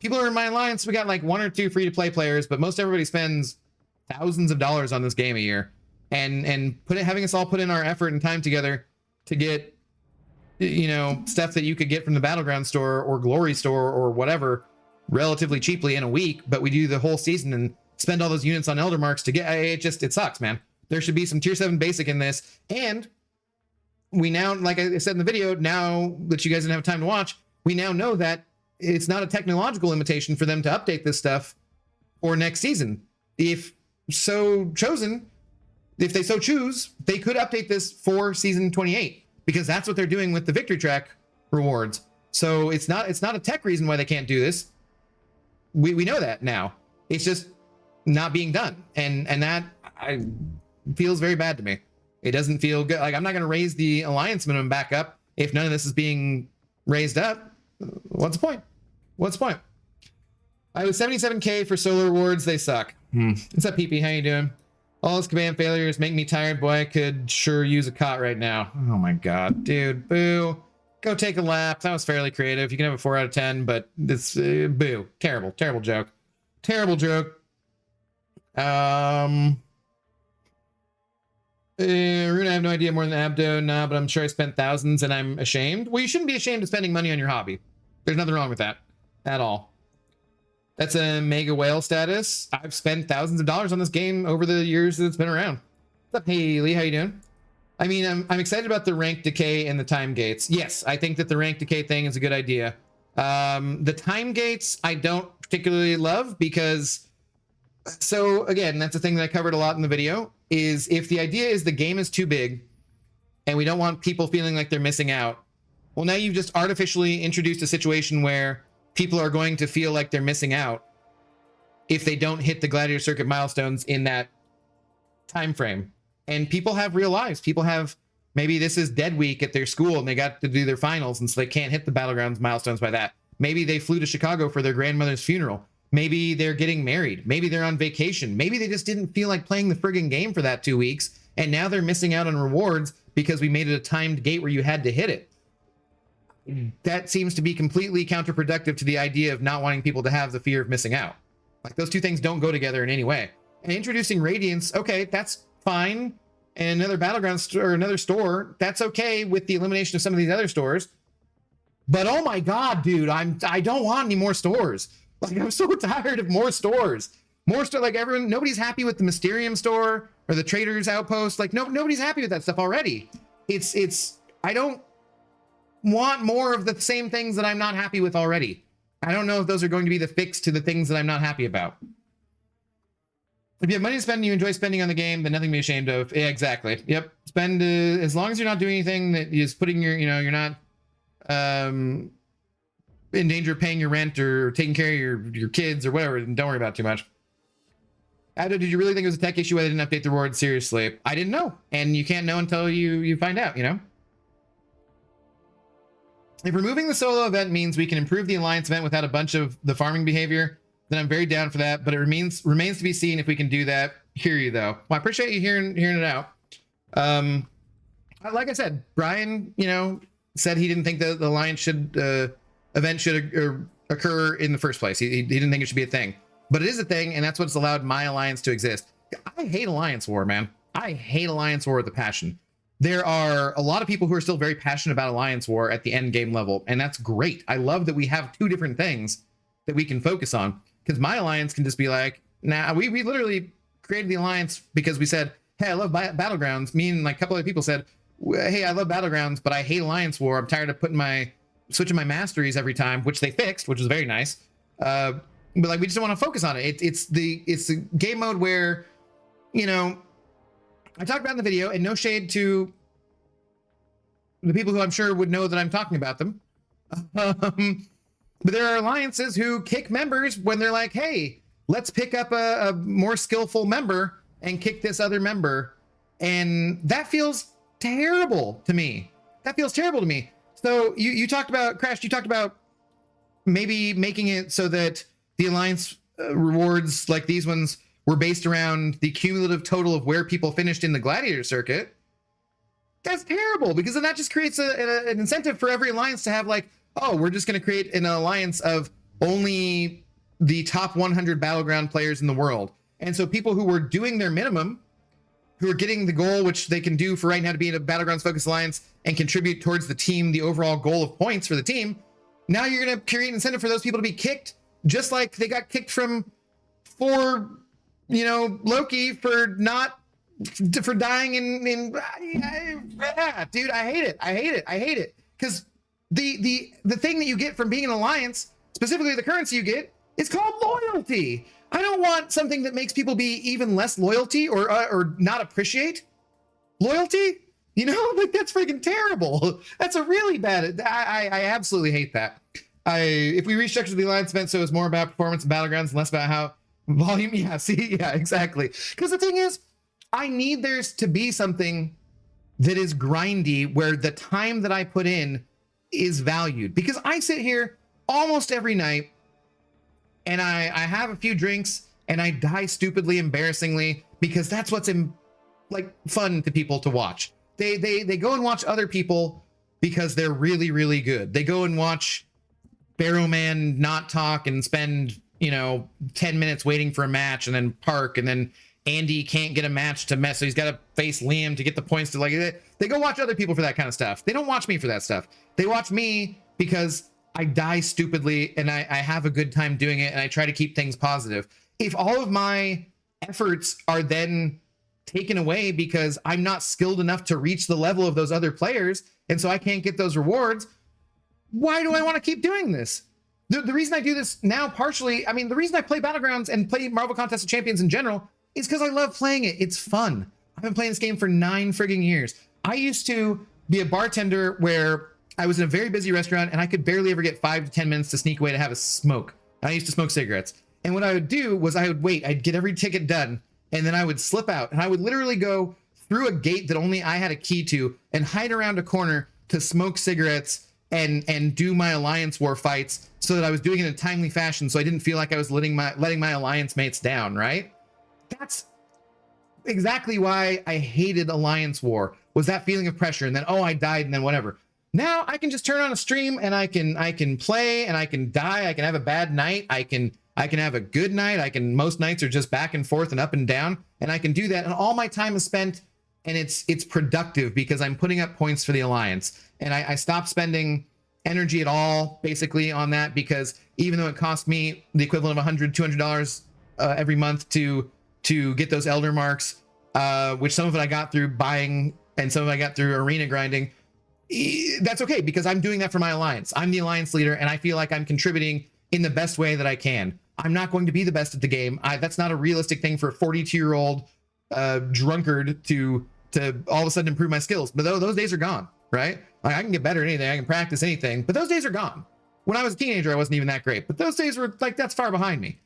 People who are in my alliance, we got like 1 or 2 free-to-play players, but most everybody spends thousands of dollars on this game a year. And having us all put in our effort and time together to get, you know, stuff that you could get from the Battlegrounds store or Glory store or whatever relatively cheaply in a week, but we do the whole season and spend all those units on Elder Marks to get, it sucks, man. There should be some tier 7 basic in this. And we now, like I said in the video, now that you guys didn't have time to watch, we now know that it's not a technological limitation for them to update this stuff for next season. If so chosen, if they so choose, they could update this for season 28, because that's what they're doing with the victory track rewards. So it's not a tech reason why they can't do this. We know that now. It's just not being done. And that feels very bad to me. It doesn't feel good. Like, I'm not going to raise the alliance minimum back up if none of this is being raised up. What's the point? What's the point? I was 77K for solo rewards. They suck. What's up, PP? How you doing? All those command failures make me tired. Boy, I could sure use a cot right now. Oh my god, dude. Boo. Go take a lap. That was fairly creative. You can have a 4 out of 10, but it's boo. Terrible. Terrible joke. Terrible joke. Rune, I have no idea more than Abdo. Nah, but I'm sure I spent thousands and I'm ashamed. Well, you shouldn't be ashamed of spending money on your hobby. There's nothing wrong with that at all. That's a mega whale status. I've spent thousands of dollars on this game over the years that it's been around. What's up, Haley? How you doing? I mean, I'm excited about the rank decay and the time gates. Yes, I think that the rank decay thing is a good idea. The time gates I don't particularly love because, so again, that's a thing that I covered a lot in the video, is if the idea is the game is too big and we don't want people feeling like they're missing out, well, now you've just artificially introduced a situation where people are going to feel like they're missing out if they don't hit the gladiator circuit milestones in that time frame. And people have real lives. People have, maybe this is dead week at their school and they got to do their finals, and so they can't hit the Battlegrounds milestones by that. Maybe they flew to Chicago for their grandmother's funeral. Maybe they're getting married. Maybe they're on vacation. Maybe they just didn't feel like playing the friggin' game for that 2 weeks, and now they're missing out on rewards because we made it a timed gate where you had to hit it. That seems to be completely counterproductive to the idea of not wanting people to have the fear of missing out. Like, those two things don't go together in any way. And introducing Radiance, okay, that's fine. And another Battlegrounds or another store, that's okay with the elimination of some of these other stores. But oh my God, dude, I don't want any more stores. Like, I'm so tired of more stores. Like, nobody's happy with the Mysterium store or the Trader's Outpost. Like, nobody's happy with that stuff already. I don't want more of the same things that I'm not happy with already. I don't know if those are going to be the fix to the things that I'm not happy about. If you have money to spend and you enjoy spending on the game, then nothing to be ashamed of. Yeah, exactly. Yep. Spend, as long as you're not doing anything that is putting your, you're not in danger of paying your rent or taking care of your kids or whatever, and don't worry about it too much. Ado, did you really think it was a tech issue why they didn't update the rewards? Seriously, I didn't know. And you can't know until you find out, If removing the solo event means we can improve the alliance event without a bunch of the farming behavior, then I'm very down for that. But it remains to be seen if we can do that. Hear you though. Well, I appreciate you hearing it out. Like I said, Brian, said he didn't think the alliance event should occur in the first place. He didn't think it should be a thing, but it is a thing, and that's what's allowed my alliance to exist. I hate alliance war, man. I hate alliance war with a passion. There are a lot of people who are still very passionate about alliance war at the end game level, and that's great. I love that we have two different things that we can focus on, because my alliance can just be like, nah, we literally created the alliance because we said, hey, I love Battlegrounds. Me and like a couple other people said, hey, I love Battlegrounds, but I hate alliance war. I'm tired of switching my masteries every time, which they fixed, which was very nice. But like, we just don't want to focus on it. It's the game mode where, I talked about in the video, and no shade to the people who I'm sure would know that I'm talking about them. But there are alliances who kick members when they're like, hey, let's pick up a more skillful member and kick this other member. And that feels terrible to me. So you talked about, Crash, you talked about maybe making it so that the alliance rewards like these ones were based around the cumulative total of where people finished in the gladiator circuit. That's terrible, because then that just creates an incentive for every alliance to have like, oh, we're just going to create an alliance of only the top 100 Battleground players in the world. And so people who were doing their minimum, who are getting the goal, which they can do for right now to be in a Battlegrounds focused alliance and contribute towards the team, the overall goal of points for the team. Now you're going to create an incentive for those people to be kicked, just like they got kicked for Loki for dying in dude, I hate it. Because the thing that you get from being an alliance, specifically the currency you get, is called loyalty. I don't want something that makes people be even less loyalty or not appreciate loyalty. Like, that's freaking terrible. That's a really bad. I absolutely hate that. If we restructured the alliance event so it's more about performance and Battlegrounds and less about how volume, exactly. Because the thing is, I need there to be something that is grindy, where the time that I put in is valued. Because I sit here almost every night and I have a few drinks and I die stupidly, embarrassingly, because that's what's fun to people to watch. They go and watch other people because they're really, really good. They go and watch Barrowman not talk and spend 10 minutes waiting for a match and then park, and then Andy can't get a match to mess, so he's got to face Liam to get the points to they go watch other people for that kind of stuff. They don't watch me for that stuff. They watch me because I die stupidly and I have a good time doing it, and I try to keep things positive. If all of my efforts are then taken away because I'm not skilled enough to reach the level of those other players, and so I can't get those rewards, why do I want to keep doing this? The reason I do this now, partially, the reason I play Battlegrounds and play Marvel Contest of Champions in general is because I love playing it. It's fun. I've been playing this game for 9 frigging years. I used to be a bartender where I was in a very busy restaurant and I could barely ever get 5 to 10 minutes to sneak away to have a smoke. I used to smoke cigarettes. And what I would do was I would wait. I'd get every ticket done, and then I would slip out, and I would literally go through a gate that only I had a key to and hide around a corner to smoke cigarettes and do my alliance war fights so that I was doing it in a timely fashion, so I didn't feel like I was letting my alliance mates down, right? That's exactly why I hated alliance war, was that feeling of pressure, and then, oh, I died, and then whatever. Now I can just turn on a stream and I can play, and I can die. I can have a bad night. I can have a good night. Most nights are just back and forth and up and down, and I can do that. And all my time is spent, and it's productive because I'm putting up points for the alliance. And I stopped spending energy at all basically on that, because even though it cost me the equivalent of $100, $200 every month to get those elder marks, which some of it I got through buying and some of it I got through arena grinding, that's okay because I'm doing that for my alliance. I'm the alliance leader, and I feel like I'm contributing in the best way that I can. I'm not going to be the best at the game. That's not a realistic thing for a 42-year-old drunkard to all of a sudden improve my skills. But those days are gone, right? Like, I can get better at anything. I can practice anything, but those days are gone. When I was a teenager, I wasn't even that great, but those days were like, that's far behind me.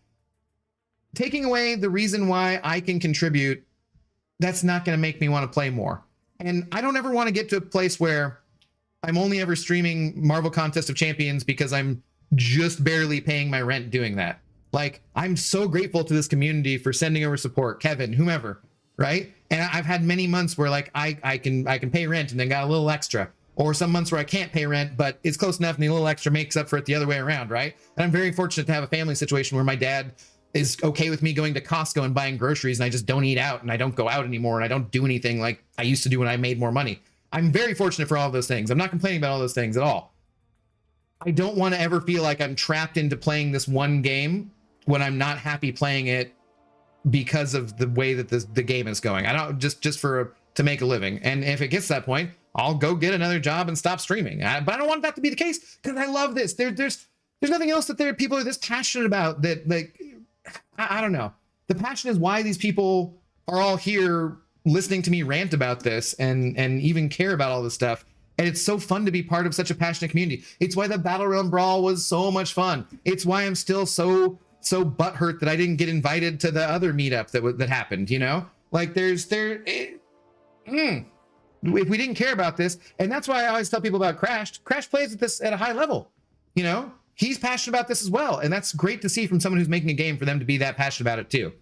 Taking away the reason why I can contribute, that's not going to make me want to play more. And I don't ever want to get to a place where I'm only ever streaming Marvel Contest of Champions because I'm just barely paying my rent doing that. Like, I'm so grateful to this community for sending over support, Kevin, whomever, right? And I've had many months where like I can pay rent and then got a little extra, or some months where I can't pay rent, but it's close enough and the little extra makes up for it the other way around, right? And I'm very fortunate to have a family situation where my dad is okay with me going to Costco and buying groceries, and I just don't eat out and I don't go out anymore and I don't do anything like I used to do when I made more money. I'm very fortunate for all of those things. I'm not complaining about all those things at all. I don't want to ever feel like I'm trapped into playing this one game when I'm not happy playing it because of the way that the game is going. I don't just to make a living. And if it gets to that point, I'll go get another job and stop streaming. But I don't want that to be the case because I love this. There's nothing else that people are this passionate about. That, like, I don't know. The passion is why these people are all here listening to me rant about this and even care about all this stuff. And it's so fun to be part of such a passionate community. It's why the Battleground Brawl was so much fun. It's why I'm still so butthurt that I didn't get invited to the other meetup that happened, you know? Like, if we didn't care about this, and that's why I always tell people about Crash. Crash plays at this at a high level, you know? He's passionate about this as well, and that's great to see from someone who's making a game for them to be that passionate about it too.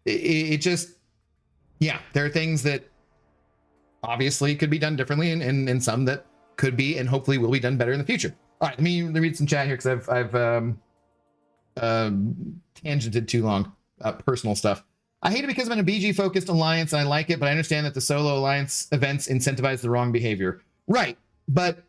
It just, yeah, there are things that obviously could be done differently, and some that could be and hopefully will be done better in the future. All right, let me read some chat here because I've tangented too long. Personal stuff. I hate it because I'm in a BG focused alliance and I like it, but I understand that the solo alliance events incentivize the wrong behavior. Right, but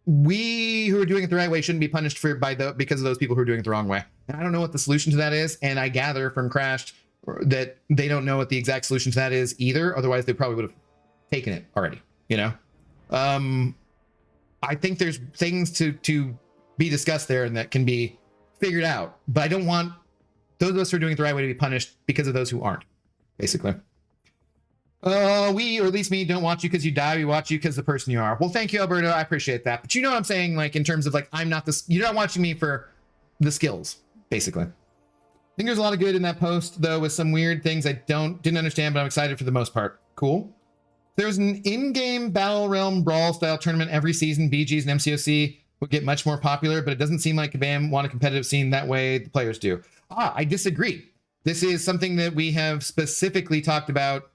we who are doing it the right way shouldn't be punished because of those people who are doing it the wrong way. And I don't know what the solution to that is, and I gather from Crashed that they don't know what the exact solution to that is either. Otherwise, they probably would have taken it already. You know. I think there's things to be discussed there and that can be figured out, but I don't want those of us who are doing it the right way to be punished because of those who aren't, basically. We, or at least me, don't watch you because you die. We watch you because the person you are. Well, thank you, Alberto. I appreciate that. But you know what I'm saying? Like, in terms of like, you're not watching me for the skills, basically. I think there's a lot of good in that post, though, with some weird things I didn't understand, but I'm excited for the most part. Cool. There's an in-game Battle Realm Brawl style tournament every season. BGs and MCOC would get much more popular, but it doesn't seem like Kabam want a competitive scene that way the players do. I disagree. This is something that we have specifically talked about,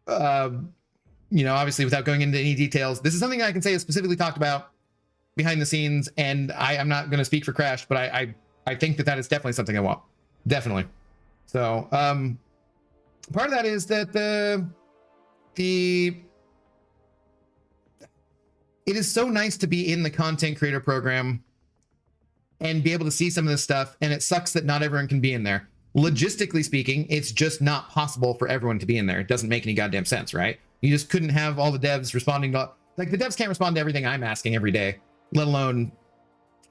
you know, obviously without going into any details. This is something I can say is specifically talked about behind the scenes, and I'm not going to speak for Crash, but I think that is definitely something I want. Definitely. So part of that is that it is so nice to be in the content creator program and be able to see some of this stuff, and it sucks that not everyone can be in there. Logistically speaking, it's just not possible for everyone to be in there. It doesn't make any goddamn sense, right? You just couldn't have all the devs responding to, like, the devs can't respond to everything I'm asking every day, let alone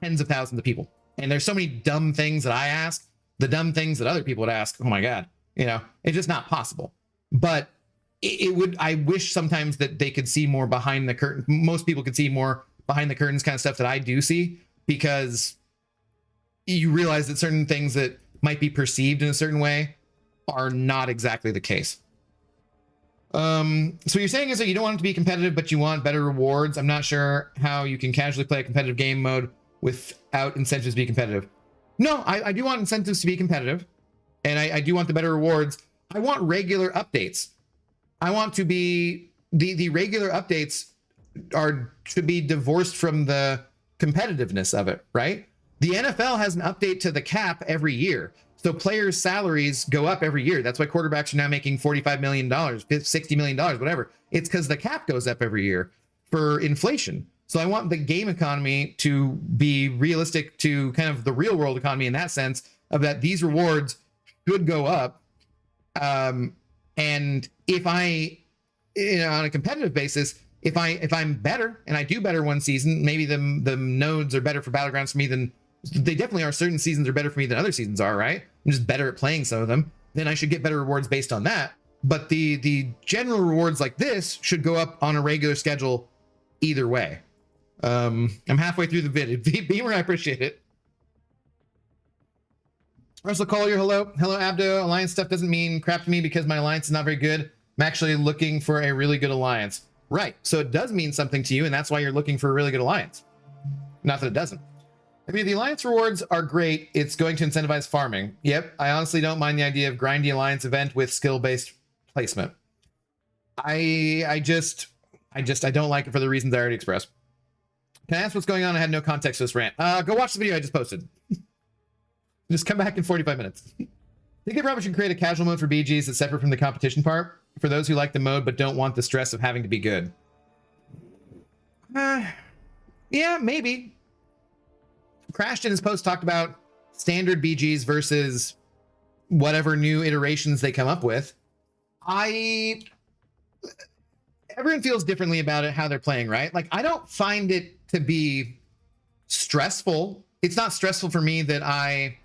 tens of thousands of people. And there's so many dumb things that I ask, the dumb things that other people would ask. Oh my God, you know, it's just not possible. But I wish sometimes that they could see more behind the curtain. Most people could see more behind the curtains kind of stuff that I do see, because you realize that certain things that might be perceived in a certain way are not exactly the case. So what you're saying is that you don't want it to be competitive, but you want better rewards. I'm not sure how you can casually play a competitive game mode without incentives to be competitive. No, I do want incentives to be competitive, and I do want the better rewards. I want regular updates. I want to be the regular updates should be divorced from the competitiveness of it, right? The NFL has an update to the cap every year. So players' salaries go up every year. That's why quarterbacks are now making $45 million, $60 million, whatever. It's because the cap goes up every year for inflation. So I want the game economy to be realistic to kind of the real world economy in that sense, of that these rewards should go up. And if I, on a competitive basis, if I'm better and I do better one season, maybe the nodes are better for Battlegrounds for me than they definitely are. Certain seasons are better for me than other seasons are, right? I'm just better at playing some of them. Then I should get better rewards based on that. But the general rewards like this should go up on a regular schedule either way. I'm halfway through the vid. Beamer, I appreciate it. Russell Collier, hello. Hello, Abdo. Alliance stuff doesn't mean crap to me because my alliance is not very good. I'm actually looking for a really good alliance. Right. So it does mean something to you, and that's why you're looking for a really good alliance. Not that it doesn't. I mean, the alliance rewards are great. It's going to incentivize farming. Yep. I honestly don't mind the idea of grindy alliance event with skill-based placement. I don't like it for the reasons I already expressed. Can I ask what's going on? I had no context to this rant. Go watch the video I just posted. Just come back in 45 minutes. I think they probably should create a casual mode for BGs that's separate from the competition part for those who like the mode but don't want the stress of having to be good. Yeah, maybe. Crashed in his post talked about standard BGs versus whatever new iterations they come up with. Everyone feels differently about it, how they're playing, right? Like, I don't find it to be stressful. It's not stressful for me that I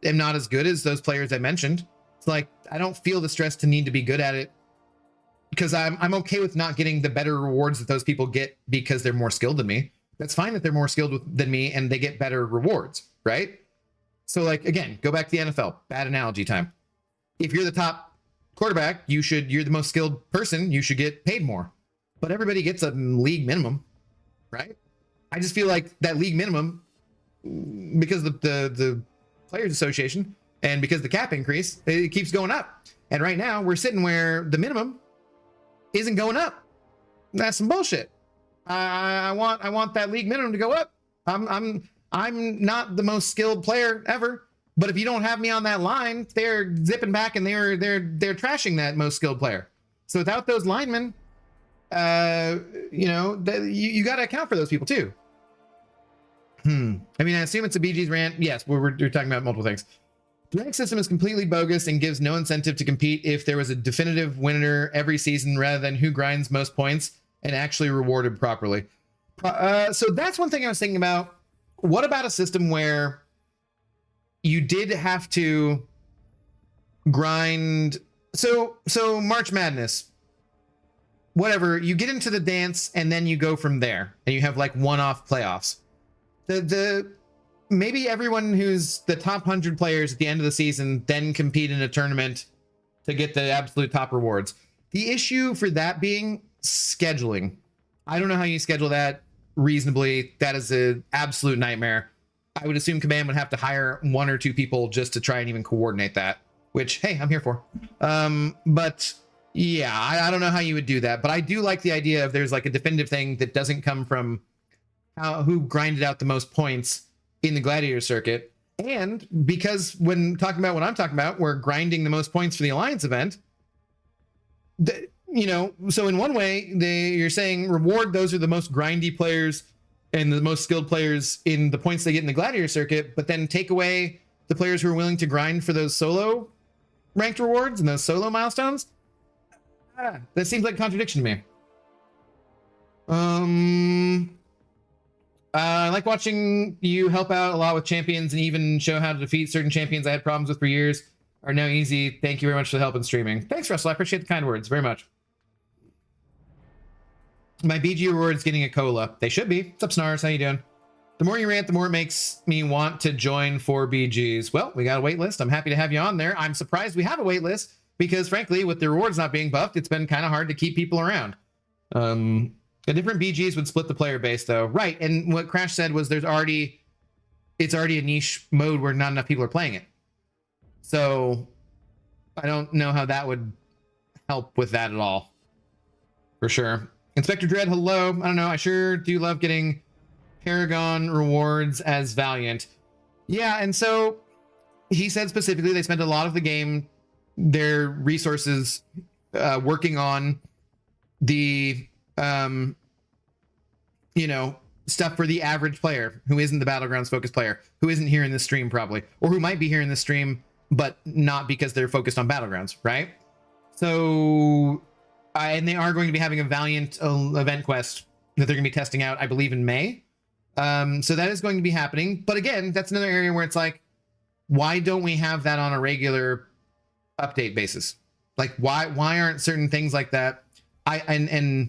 am not as good as those players I mentioned. It's like, I don't feel the stress to need to be good at it because I'm okay with not getting the better rewards that those people get because they're more skilled than me. That's fine that they're more skilled than me and they get better rewards, right? So, like, again, go back to the NFL. Bad analogy time. If you're the top quarterback, you're the most skilled person, you should get paid more. But everybody gets a league minimum, right? I just feel like that league minimum, because the Players Association and because the cap increase, it keeps going up. And right now we're sitting where the minimum isn't going up. That's some bullshit. I want that league minimum to go up. I'm not the most skilled player ever, but if you don't have me on that line, they're zipping back and they're trashing that most skilled player. So without those linemen, you got to account for those people too. I mean, I assume it's a BG's rant. Yes, we're talking about multiple things. The rank system is completely bogus and gives no incentive to compete if there was a definitive winner every season rather than who grinds most points and actually rewarded properly. So that's one thing I was thinking about. What about a system where you did have to grind? So March Madness, whatever, you get into the dance and then you go from there and you have like one-off playoffs. Maybe everyone who's the top 100 players at the end of the season then compete in a tournament to get the absolute top rewards. The issue for that being scheduling. I don't know how you schedule that reasonably. That is an absolute nightmare. I would assume Command would have to hire 1 or 2 people just to try and even coordinate that, which, hey, I'm here for. But yeah, I don't know how you would do that, but I do like the idea of there's like a definitive thing that doesn't come from who grinded out the most points in the gladiator circuit. And because when talking about what I'm talking about, we're grinding the most points for the alliance event, so in one way you're saying reward those are the most grindy players and the most skilled players in the points they get in the gladiator circuit, but then take away the players who are willing to grind for those solo ranked rewards and those solo milestones. That seems like a contradiction to me. I like watching you help out a lot with champions and even show how to defeat certain champions I had problems with for years are now easy. Thank you very much for the help in streaming. Thanks, Russell. I appreciate the kind words very much. My BG reward is getting a cola. They should be. What's up, Snars? How you doing? The more you rant, the more it makes me want to join 4BGs. Well, we got a wait list. I'm happy to have you on there. I'm surprised we have a wait list because, frankly, with the rewards not being buffed, it's been kind of hard to keep people around. The different BGs would split the player base, though. Right, and what Crash said was it's already a niche mode where not enough people are playing it. So I don't know how that would help with that at all. For sure. Inspector Dread, hello. I don't know. I sure do love getting Paragon rewards as Valiant. Yeah, and so he said specifically they spent a lot of the game, their resources, working on the, stuff for the average player who isn't the Battlegrounds focused player, who isn't here in this stream probably, or who might be here in this stream, but not because they're focused on Battlegrounds, right? So, and they are going to be having a Valiant event quest that they're going to be testing out, I believe, in May. So that is going to be happening. But again, that's another area where it's like, why don't we have that on a regular update basis? Like, why aren't certain things like that? I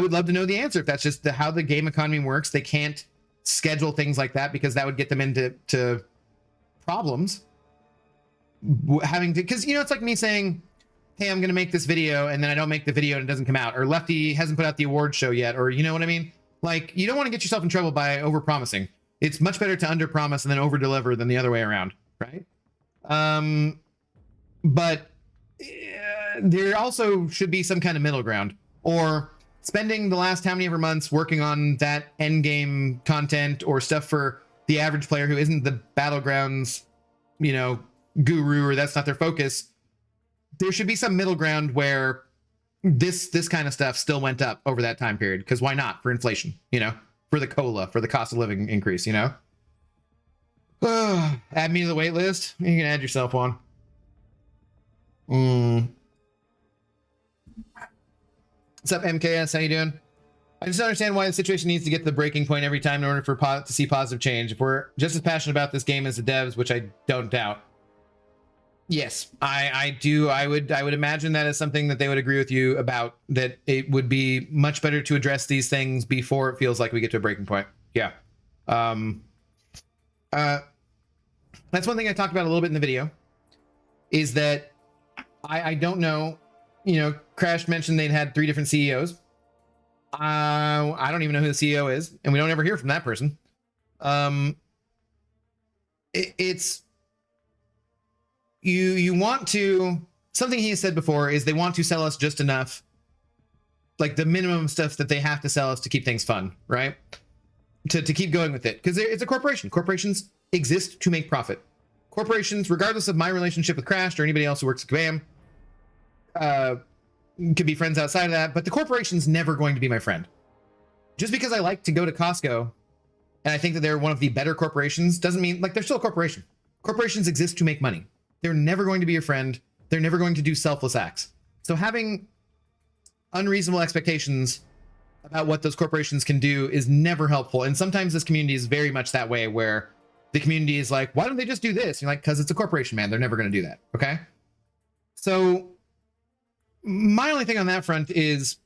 would love to know the answer. If that's just how the game economy works, they can't schedule things like that because that would get them into problems. Having to, because it's like me saying, hey, I'm going to make this video, and then I don't make the video and it doesn't come out, or Lefty hasn't put out the awards show yet, or you know what I mean? Like, you don't want to get yourself in trouble by over-promising. It's much better to under-promise and then over-deliver than the other way around, right? But there also should be some kind of middle ground, or spending the last how many ever months working on that end game content or stuff for the average player who isn't the Battlegrounds, guru, or that's not their focus. There should be some middle ground where this kind of stuff still went up over that time period, because why not? For inflation, for the COLA, for the cost of living increase, add me to the wait list. You can add yourself one. What's up, MKS? How you doing? I just don't understand why the situation needs to get to the breaking point every time in order for to see positive change. If we're just as passionate about this game as the devs, which I don't doubt. Yes, I do. I would imagine that is something that they would agree with you about, that it would be much better to address these things before it feels like we get to a breaking point. Yeah. That's one thing I talked about a little bit in the video, is that I don't know, Crash mentioned they'd had 3 different CEOs. I don't even know who the CEO is, and we don't ever hear from that person. It's you want to, something he has said before is they want to sell us just enough, like the minimum stuff that they have to sell us to keep things fun, right? To keep going with it, because it's a corporation. Corporations exist to make profit. Corporations, regardless of my relationship with Crash or anybody else who works at Kabam, could be friends outside of that, but the corporation's never going to be my friend. Just because I like to go to Costco and I think that they're one of the better corporations doesn't mean, like, they're still a corporation. Corporations exist to make money. They're never going to be your friend. They're never going to do selfless acts. So having unreasonable expectations about what those corporations can do is never helpful. And sometimes this community is very much that way, where the community is like, why don't they just do this? You're like, because it's a corporation, man. They're never going to do that. Okay. So my only thing on that front is,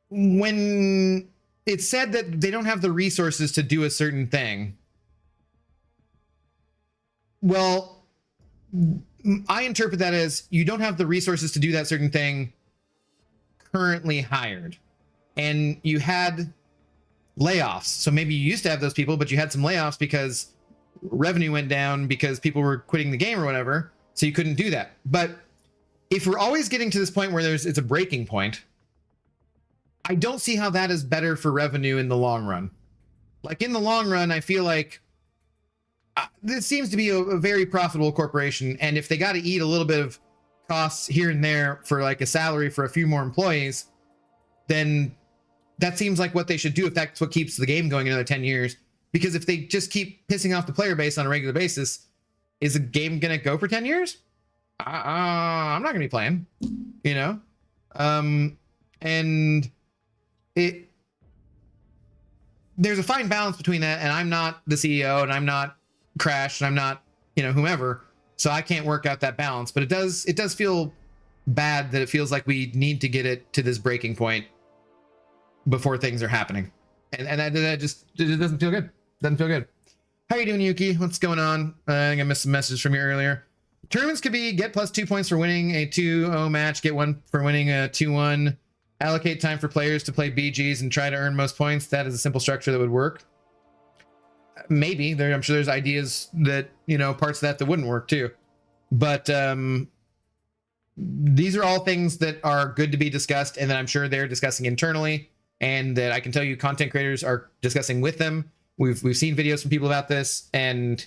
when it's said that they don't have the resources to do a certain thing, well, I interpret that as you don't have the resources to do that certain thing currently hired, and you had layoffs. So maybe you used to have those people, but you had some layoffs because revenue went down because people were quitting the game or whatever. So you couldn't do that. But if we're always getting to this point where it's a breaking point, I don't see how that is better for revenue in the long run. Like, in the long run, I feel like this seems to be a very profitable corporation. And if they got to eat a little bit of costs here and there for like a salary for a few more employees, then that seems like what they should do if that's what keeps the game going another 10 years. Because if they just keep pissing off the player base on a regular basis, is the game going to go for 10 years? I'm not going to be playing, and there's a fine balance between that. And I'm not the CEO, and I'm not Crash, and I'm not, whomever. So I can't work out that balance, but it does feel bad that it feels like we need to get it to this breaking point before things are happening. And that just it doesn't feel good. Doesn't feel good. How you doing, Yuki? What's going on? I think I missed some messages from you earlier. Tournaments could be get plus 2 points for winning a 2-0 match, get 1 for winning a 2-1. Allocate time for players to play BGs and try to earn most points. That is a simple structure that would work. Maybe I'm sure there's ideas that, you know, parts of that wouldn't work too. But these are all things that are good to be discussed, and that I'm sure they're discussing internally, and that I can tell you content creators are discussing with them. We've seen videos from people about this, and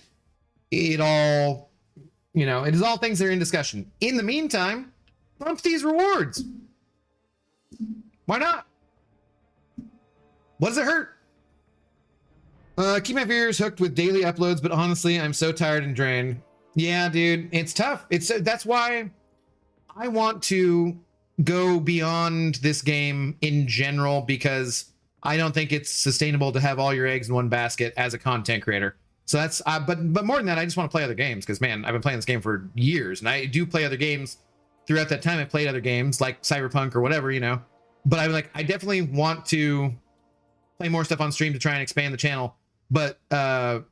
it all, you know, it is all things that are in discussion. In the meantime, bump these rewards. Why not? What does it hurt? Keep my viewers hooked with daily uploads, but honestly, I'm so tired and drained. Yeah, dude, it's tough. That's why I want to go beyond this game in general, because I don't think it's sustainable to have all your eggs in one basket as a content creator. So that's, but more than that, I just want to play other games, because man, I've been playing this game for years, and I do play other games. Throughout that time, I played other games like Cyberpunk or whatever, you know. But I definitely want to play more stuff on stream to try and expand the channel. But King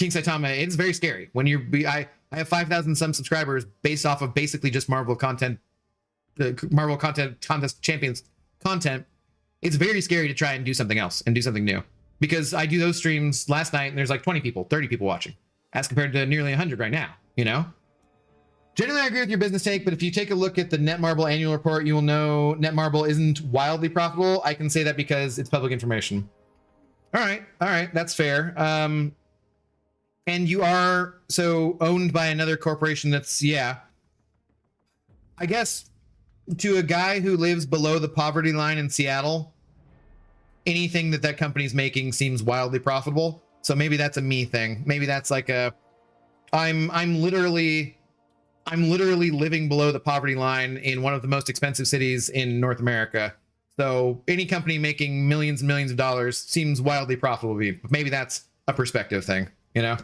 Saitama, it's very scary when I have 5,000 some subscribers based off of basically just Marvel content, Marvel content contest champions content. It's very scary to try and do something else and do something new, because I do those streams last night and there's like 20 people, 30 people watching, as compared to nearly 100 right now, you know. Generally, I agree with your business take, but if you take a look at the Netmarble annual report, you will know Netmarble isn't wildly profitable. I can say that because it's public information. All right, that's fair. And you are so owned by another corporation that's, yeah. I guess to a guy who lives below the poverty line in Seattle, anything that company's making seems wildly profitable. So maybe that's a me thing. Maybe that's like a, I'm literally living below the poverty line in one of the most expensive cities in North America. So any company making millions and millions of dollars seems wildly profitable to me. But maybe that's a perspective thing, you know?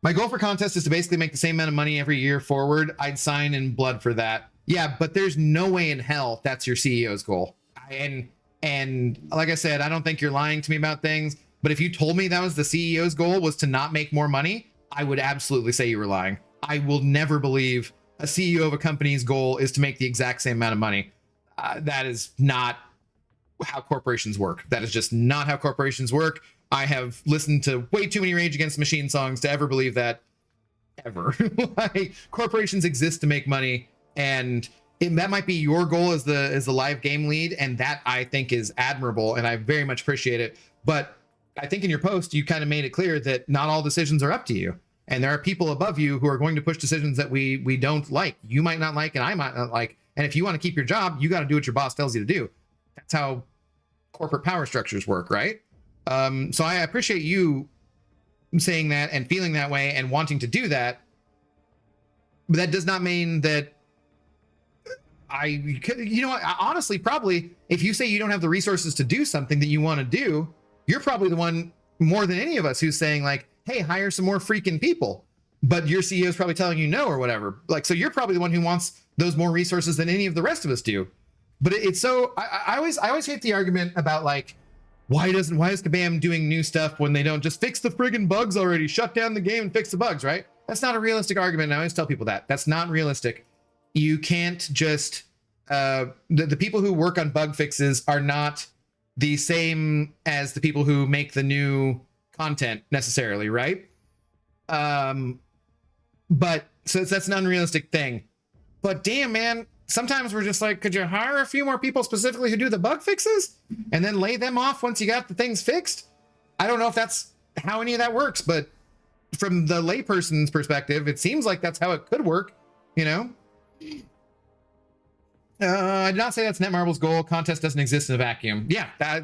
My goal for contest is to basically make the same amount of money every year forward. I'd sign in blood for that. Yeah, but there's no way in hell that's your CEO's goal. And like I said, I don't think you're lying to me about things. But if you told me that was the CEO's goal, was to not make more money, I would absolutely say you were lying. I will never believe a CEO of a company's goal is to make the exact same amount of money. That is not how corporations work. That is just not how corporations work. I have listened to way too many Rage Against the Machine songs to ever believe that, ever. Like, corporations exist to make money, and that might be your goal as the live game lead, and that I think is admirable, and I very much appreciate it. But I think in your post, you kind of made it clear that not all decisions are up to you. And there are people above you who are going to push decisions that we don't like. You might not like, and I might not like. And if you want to keep your job, you got to do what your boss tells you to do. That's how corporate power structures work, right? So I appreciate you saying that and feeling that way and wanting to do that. But that does not mean that you know what, honestly, probably if you say you don't have the resources to do something that you want to do, you're probably the one more than any of us who's saying like, hey, hire some more freaking people. But your CEO is probably telling you no or whatever. Like, so you're probably the one who wants those more resources than any of the rest of us do. But it's so, I always hate the argument about like, why is Kabam doing new stuff when they don't just fix the friggin' bugs already, shut down the game and fix the bugs, right? That's not a realistic argument. And I always tell people that. That's not realistic. You can't just, the people who work on bug fixes are not the same as the people who make the new content necessarily, right? But so that's an unrealistic thing. But damn, man, sometimes we're just like, could you hire a few more people specifically who do the bug fixes and then lay them off once you got the things fixed? I don't know if that's how any of that works, but from the layperson's perspective, it seems like that's how it could work, you know? I did not say that's Netmarble's goal. Contest doesn't exist in a vacuum. Yeah, I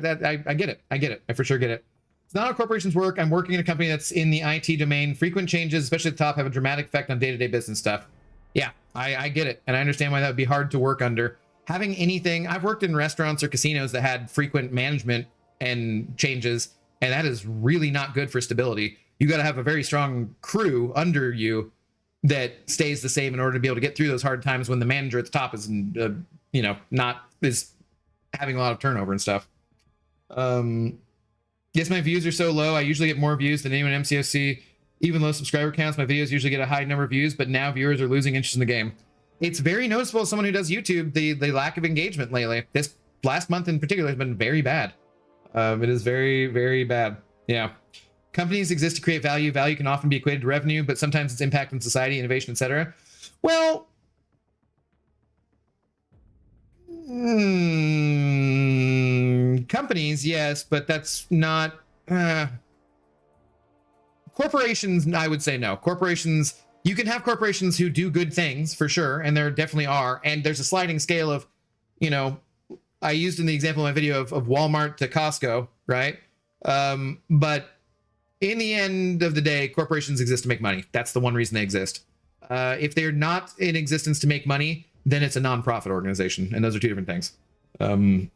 get it. I get it. I for sure get it. It's not how corporations work. I'm working in a company that's in the IT domain. Frequent changes, especially at the top, have a dramatic effect on day-to-day business stuff. Yeah, I get it. And I understand why that would be hard to work under. Having anything, I've worked in restaurants or casinos that had frequent management and changes, and that is really not good for stability. You got to have a very strong crew under you that stays the same in order to be able to get through those hard times when the manager at the top is, is having a lot of turnover and stuff. Yes, my views are so low. I usually get more views than anyone in MCOC. Even low subscriber counts, my videos usually get a high number of views, but now viewers are losing interest in the game. It's very noticeable as someone who does YouTube, the lack of engagement lately. This last month in particular has been very bad. It is very, very bad. Yeah. Companies exist to create value. Value can often be equated to revenue, but sometimes its impact on society, innovation, etc. Well, companies, yes, but that's not... corporations, I would say no. Corporations, you can have corporations who do good things, for sure, and there definitely are, and there's a sliding scale of, you know, I used in the example in my video of Walmart to Costco, right? But in the end of the day, corporations exist to make money. That's the one reason they exist. If they're not in existence to make money, then it's a nonprofit organization, and those are two different things. Hire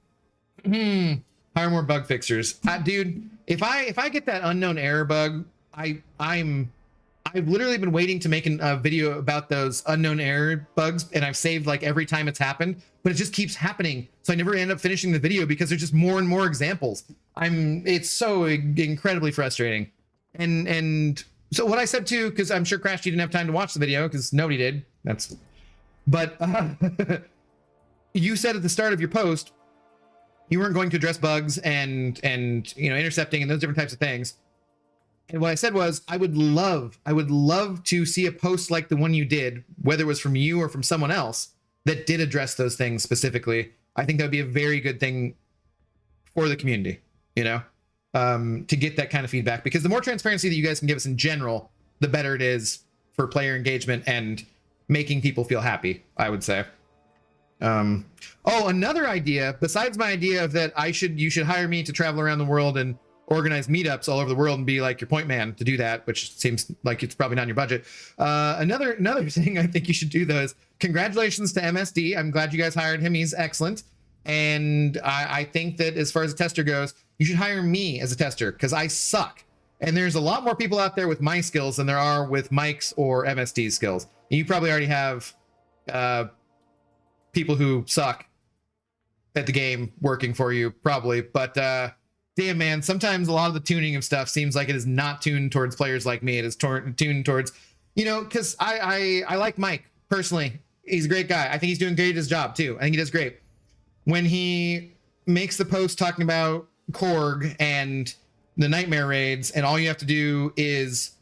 more bug fixers, dude. If I get that unknown error bug, I've literally been waiting to make a video about those unknown error bugs, and I've saved like every time it's happened, but it just keeps happening. So I never end up finishing the video because there's just more and more examples. It's so incredibly frustrating. And so what I said too, because I'm sure Crash, you didn't have time to watch the video because nobody did. But you said at the start of your post, you weren't going to address bugs and you know, intercepting and those different types of things. And what I said was, I would love to see a post like the one you did, whether it was from you or from someone else, that did address those things specifically. I think that would be a very good thing for the community, you know, to get that kind of feedback, because the more transparency that you guys can give us in general, the better it is for player engagement and making people feel happy, I would say. Oh, another idea, besides my idea of that you should hire me to travel around the world and organize meetups all over the world and be like your point man to do that, which seems like it's probably not in your budget. Another thing I think you should do, though, is congratulations to MSD. I'm glad you guys hired him. He's excellent. And I think that as far as a tester goes, you should hire me as a tester, because I suck. And there's a lot more people out there with my skills than there are with Mike's or MSD's skills. And you probably already have people who suck at the game working for you, probably. But damn, man, sometimes a lot of the tuning of stuff seems like it is not tuned towards players like me. It is tuned towards, you know, because I like Mike personally. He's a great guy. I think he's doing great at his job too. I think he does great. When he makes the post talking about Korg and the nightmare raids, and all you have to do is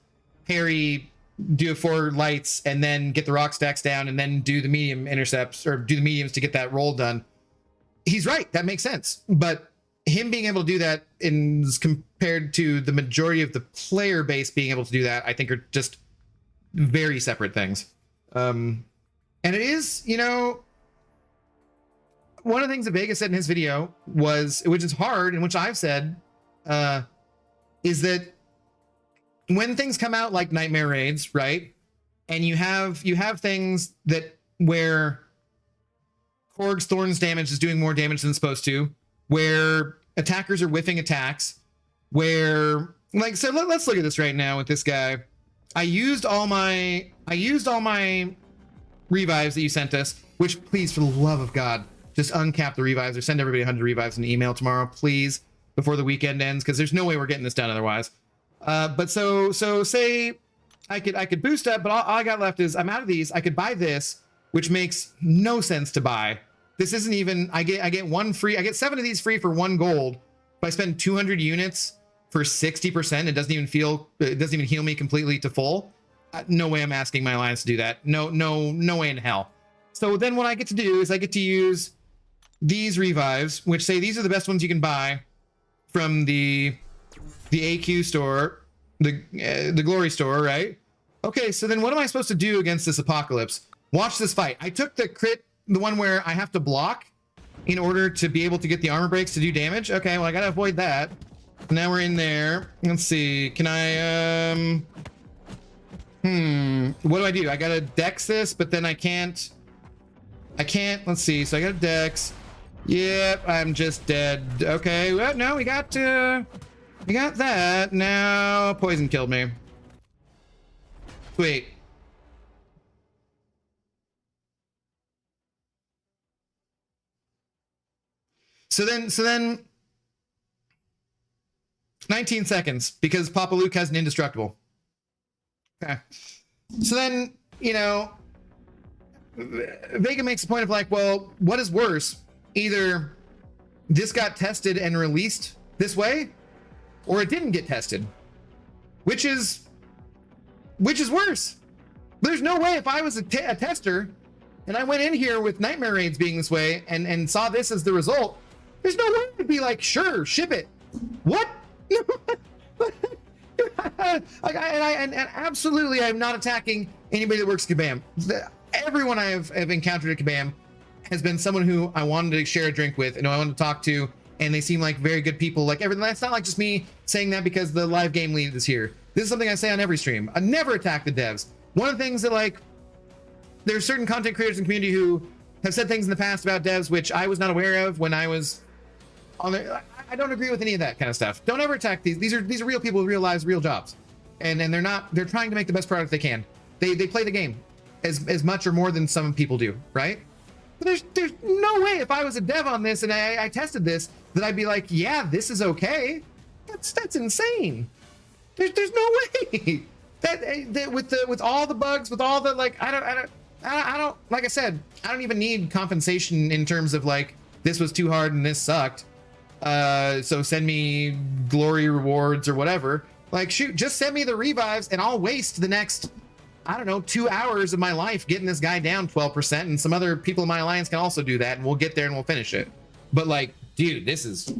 parry, do 4 lights, and then get the rock stacks down, and then do the medium intercepts, or do the mediums to get that roll done. He's right. That makes sense. But him being able to do that is compared to the majority of the player base being able to do that, I think are just very separate things. And it is, you know, one of the things that Vega said in his video was, which is hard, and which I've said, is that when things come out like nightmare raids, right? And you have things that where Korg's Thorns damage is doing more damage than it's supposed to, where attackers are whiffing attacks, where, like, so let's look at this right now with this guy. I used all my revives that you sent us, which, please, for the love of God, just uncap the revives or send everybody 100 revives in an email tomorrow, please, before the weekend ends, because there's no way we're getting this done otherwise. But so say I could boost up, but all I got left is I'm out of these. I could buy this, which makes no sense to buy. This isn't even, I get one free, I get 7 of these free for 1 gold. If I spend 200 units for 60%, it doesn't even heal me completely to full. No way I'm asking my alliance to do that. No way in hell. So then what I get to do is I get to use these revives, which say these are the best ones you can buy from the AQ store, the glory store, right? Okay, so then what am I supposed to do against this apocalypse? Watch this fight. I took the crit, the one where I have to block in order to be able to get the armor breaks to do damage. Okay, well, I gotta avoid that. Now we're in there. Let's see. Can I, what do I do? I gotta dex this, but then I can't. Let's see. So I got a dex. Yep, I'm just dead. Okay, well, no, we got that. Now poison killed me. Sweet. So then 19 seconds because Papa Luke has an indestructible. Okay. So then, you know, Vega makes a point of like, well, what is worse? Either this got tested and released this way, or it didn't get tested. Which is worse? There's no way if I was a tester and I went in here with Nightmare Raids being this way and saw this as the result, there's no way I'd be like, sure, ship it. What? and absolutely, I'm not attacking anybody that works at Kabam. Everyone I have encountered at Kabam has been someone who I wanted to share a drink with and I wanted to talk to, and they seem like very good people. Like everything. That's not like just me saying that because the live game lead is here. This is something I say on every stream. I never attack the devs. One of the things that, like, there's certain content creators in the community who have said things in the past about devs which I was not aware of when I was on there. I don't agree with any of that kind of stuff. Don't ever attack these. These are real people with real lives, real jobs, and they're trying to make the best product they can. They play the game as much or more than some people do, right? But there's no way if I was a dev on this and I tested this that I'd be like, yeah, this is okay. That's insane. There's no way that with all the bugs, with all the, like, I don't, like I said, I don't even need compensation in terms of like, this was too hard and this sucked. So send me glory rewards or whatever. Like, shoot, just send me the revives and I'll waste the next, I don't know, 2 hours of my life getting this guy down 12%, and some other people in my alliance can also do that, and we'll get there and we'll finish it. But like, dude, this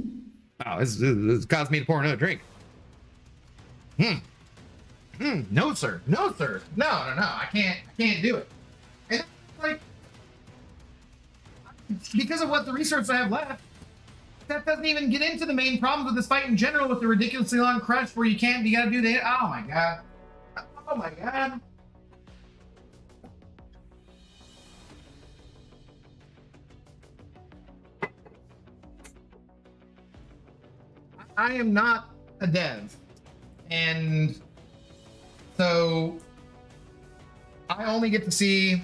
caused me to pour another drink. No, sir. No, sir. No. I can't do it. And like, because of what the resource I have left, that doesn't even get into the main problems with this fight in general, with the ridiculously long crush where you gotta do the, oh my god. Oh my god. I am not a dev, and so I only get to see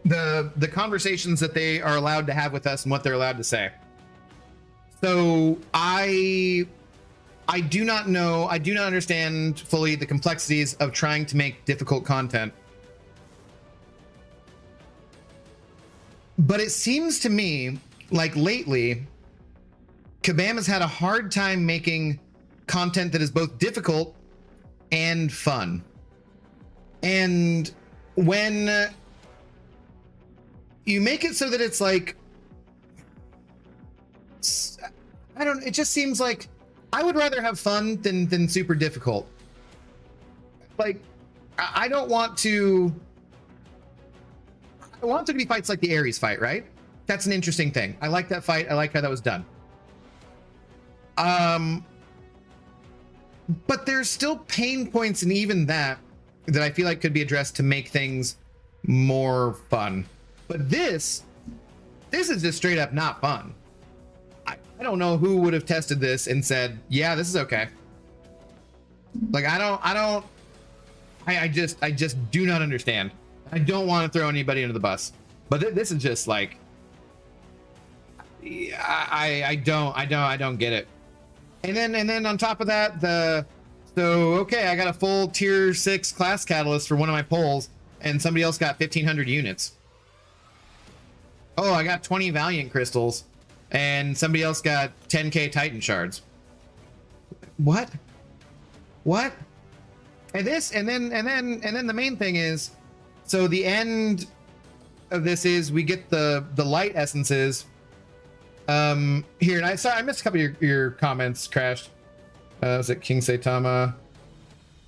the conversations that they are allowed to have with us and what they're allowed to say. So I do not know, I do not understand fully the complexities of trying to make difficult content. But it seems to me like lately, Kabam has had a hard time making content that is both difficult and fun. And when you make it so that it's like, I don't, it just seems like I would rather have fun than super difficult. Like, I don't want to, I want there to be fights like the Ares fight, right? That's an interesting thing. I like that fight. I like how that was done. But there's still pain points in even that I feel like could be addressed to make things more fun. But this is just straight up not fun. I don't know who would have tested this and said, yeah, this is okay. Like, I just do not understand. I don't want to throw anybody under the bus, but this is just like, I don't get it. And then on top of that, okay, I got a full tier 6 class catalyst for one of my polls, and somebody else got 1,500 units. Oh, I got 20 Valiant crystals, and somebody else got 10k Titan shards. What? And then the main thing is, so the end of this is we get the light essences. Here, and I missed a couple of your comments, Crashed. Was it King Saitama?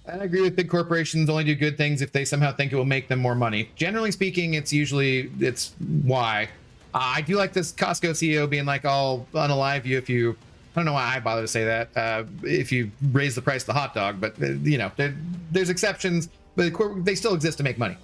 I agree with big corporations only do good things if they somehow think it will make them more money. Generally speaking, it's why. I do like this Costco CEO being like, I'll unalive you if you, I don't know why I bother to say that, if you raise the price of the hot dog, but you know, there's exceptions, but they still exist to make money.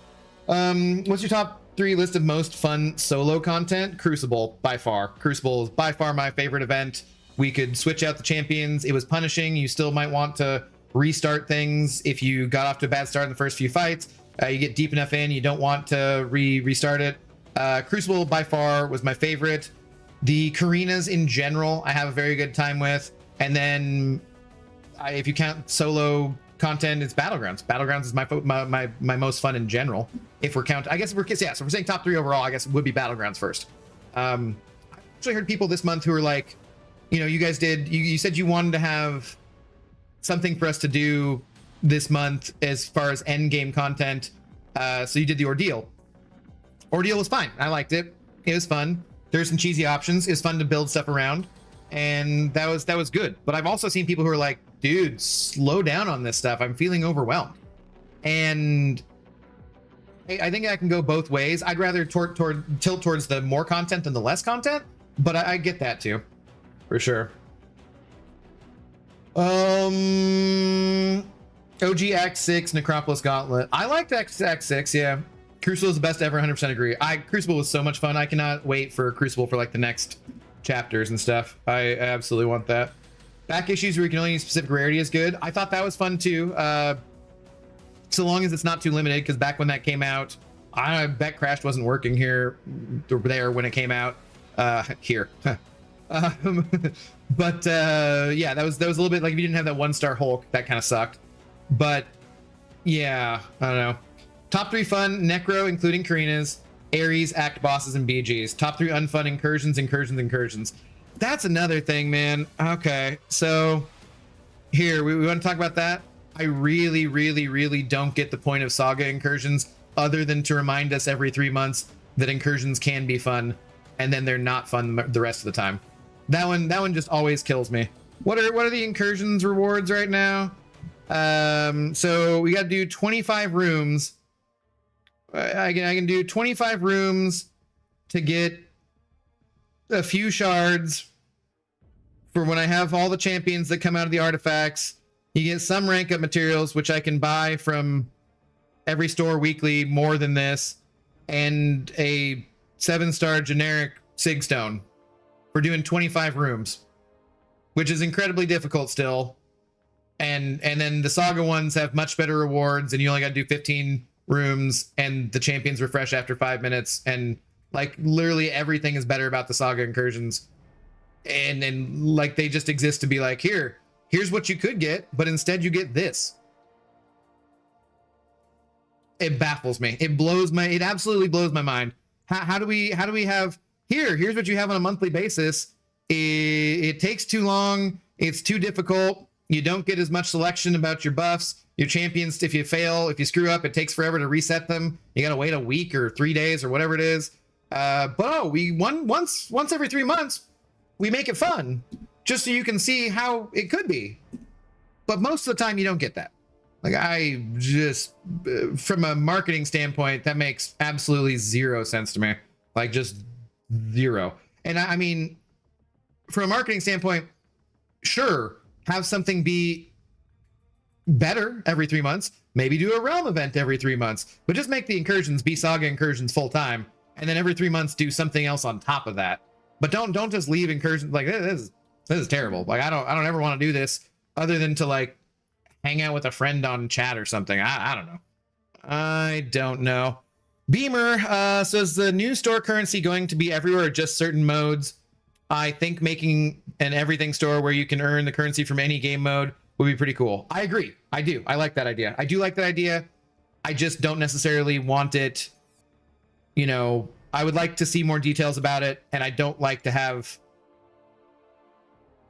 What's your top 3 list of most fun solo content? Crucible, by far. Crucible is by far my favorite event. We could switch out the champions. It was punishing. You still might want to restart things if you got off to a bad start in the first few fights. You get deep enough in, you don't want to restart it. Crucible by far was my favorite. The Karinas in general, I have a very good time with. And then if you count solo content, it's Battlegrounds. Battlegrounds is my most fun in general. If we're counting, I guess if we're so if we're saying top 3 overall, I guess it would be Battlegrounds first. I actually heard people this month who were like, you know, you guys did, you said you wanted to have something for us to do this month as far as end game content. So you did the Ordeal. Ordeal was fine. I liked it. It was fun. There's some cheesy options. It's fun to build stuff around, and that was good. But I've also seen people who are like, dude, slow down on this stuff. I'm feeling overwhelmed. And I think I can go both ways. I'd rather tilt towards the more content than the less content, but I get that too, for sure. OG Act 6 Necropolis Gauntlet. I liked Act 6, yeah. Crucible is the best ever, 100% agree. Crucible was so much fun. I cannot wait for Crucible for like the next chapters and stuff. I absolutely want that. Back issues where you can only use specific rarity is good. I thought that was fun too. So long as it's not too limited, because back when that came out, I bet Crash wasn't working here or there when it came out. Here. But yeah, that was a little bit like if you didn't have that 1-star Hulk, that kind of sucked. But yeah, I don't know. Top 3 fun, Necro, including Karina's, Ares, Act Bosses, and BGs. Top 3 unfun, Incursions. That's another thing, man. Okay, so here, we want to talk about that. I really don't get the point of Saga Incursions other than to remind us every 3 months that Incursions can be fun, and then they're not fun the rest of the time. That one just always kills me. What are the Incursions rewards right now? So we got to do 25 rooms. I can do 25 rooms to get a few shards for when I have all the champions that come out of the artifacts. You get some rank up materials, which I can buy from every store weekly, more than this, and a 7-star generic Sigstone for doing 25 rooms, which is incredibly difficult still. And then the Saga ones have much better rewards, and you only got to do 15 rooms, and the champions refresh after 5 minutes, and like literally everything is better about the Saga Incursions. And like they just exist to be like, here's what you could get, but instead you get this. It baffles me. It absolutely blows my mind. How do we have here's what you have on a monthly basis. It takes too long. It's too difficult. You don't get as much selection about your buffs. Your champions, if you fail, if you screw up, it takes forever to reset them. You got to wait a week or 3 days or whatever it is. But once every 3 months, we make it fun just so you can see how it could be. But most of the time you don't get that. Like I just, from a marketing standpoint, that makes absolutely zero sense to me. Like just zero. And I mean, from a marketing standpoint, sure, have something be better every 3 months, maybe do a realm event every 3 months, but just make the Incursions be Saga Incursions full time, and then every 3 months do something else on top of that. But don't just leave Incursions like this is terrible. Like I don't ever want to do this other than to like hang out with a friend on chat or something. I don't know. Beamer says the new store currency going to be everywhere or just certain modes? I think making an everything store where you can earn the currency from any game mode would be pretty cool. I agree. I do. I like that idea. I do like that idea. I just don't necessarily want it. You know, I would like to see more details about it, and I don't like to have.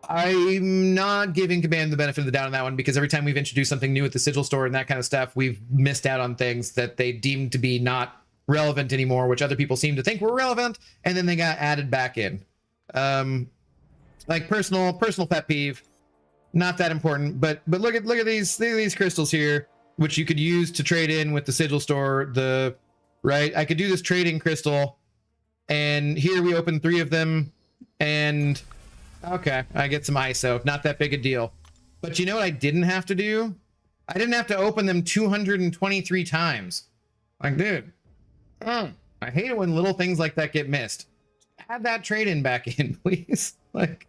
I'm not giving Command the benefit of the doubt on that one, because every time we've introduced something new at the Sigil store and that kind of stuff, we've missed out on things that they deemed to be not relevant anymore, which other people seem to think were relevant, and then they got added back in. Like personal pet peeve. Not that important, but look at these crystals here, which you could use to trade in with the Sigil store. Right, I could do this trading crystal, and here we open 3 of them, and okay, I get some ISO. Not that big a deal. But you know what I didn't have to do? I didn't have to open them 223 times. Like, dude, I hate it when little things like that get missed. Add that trade in back in, please. Like,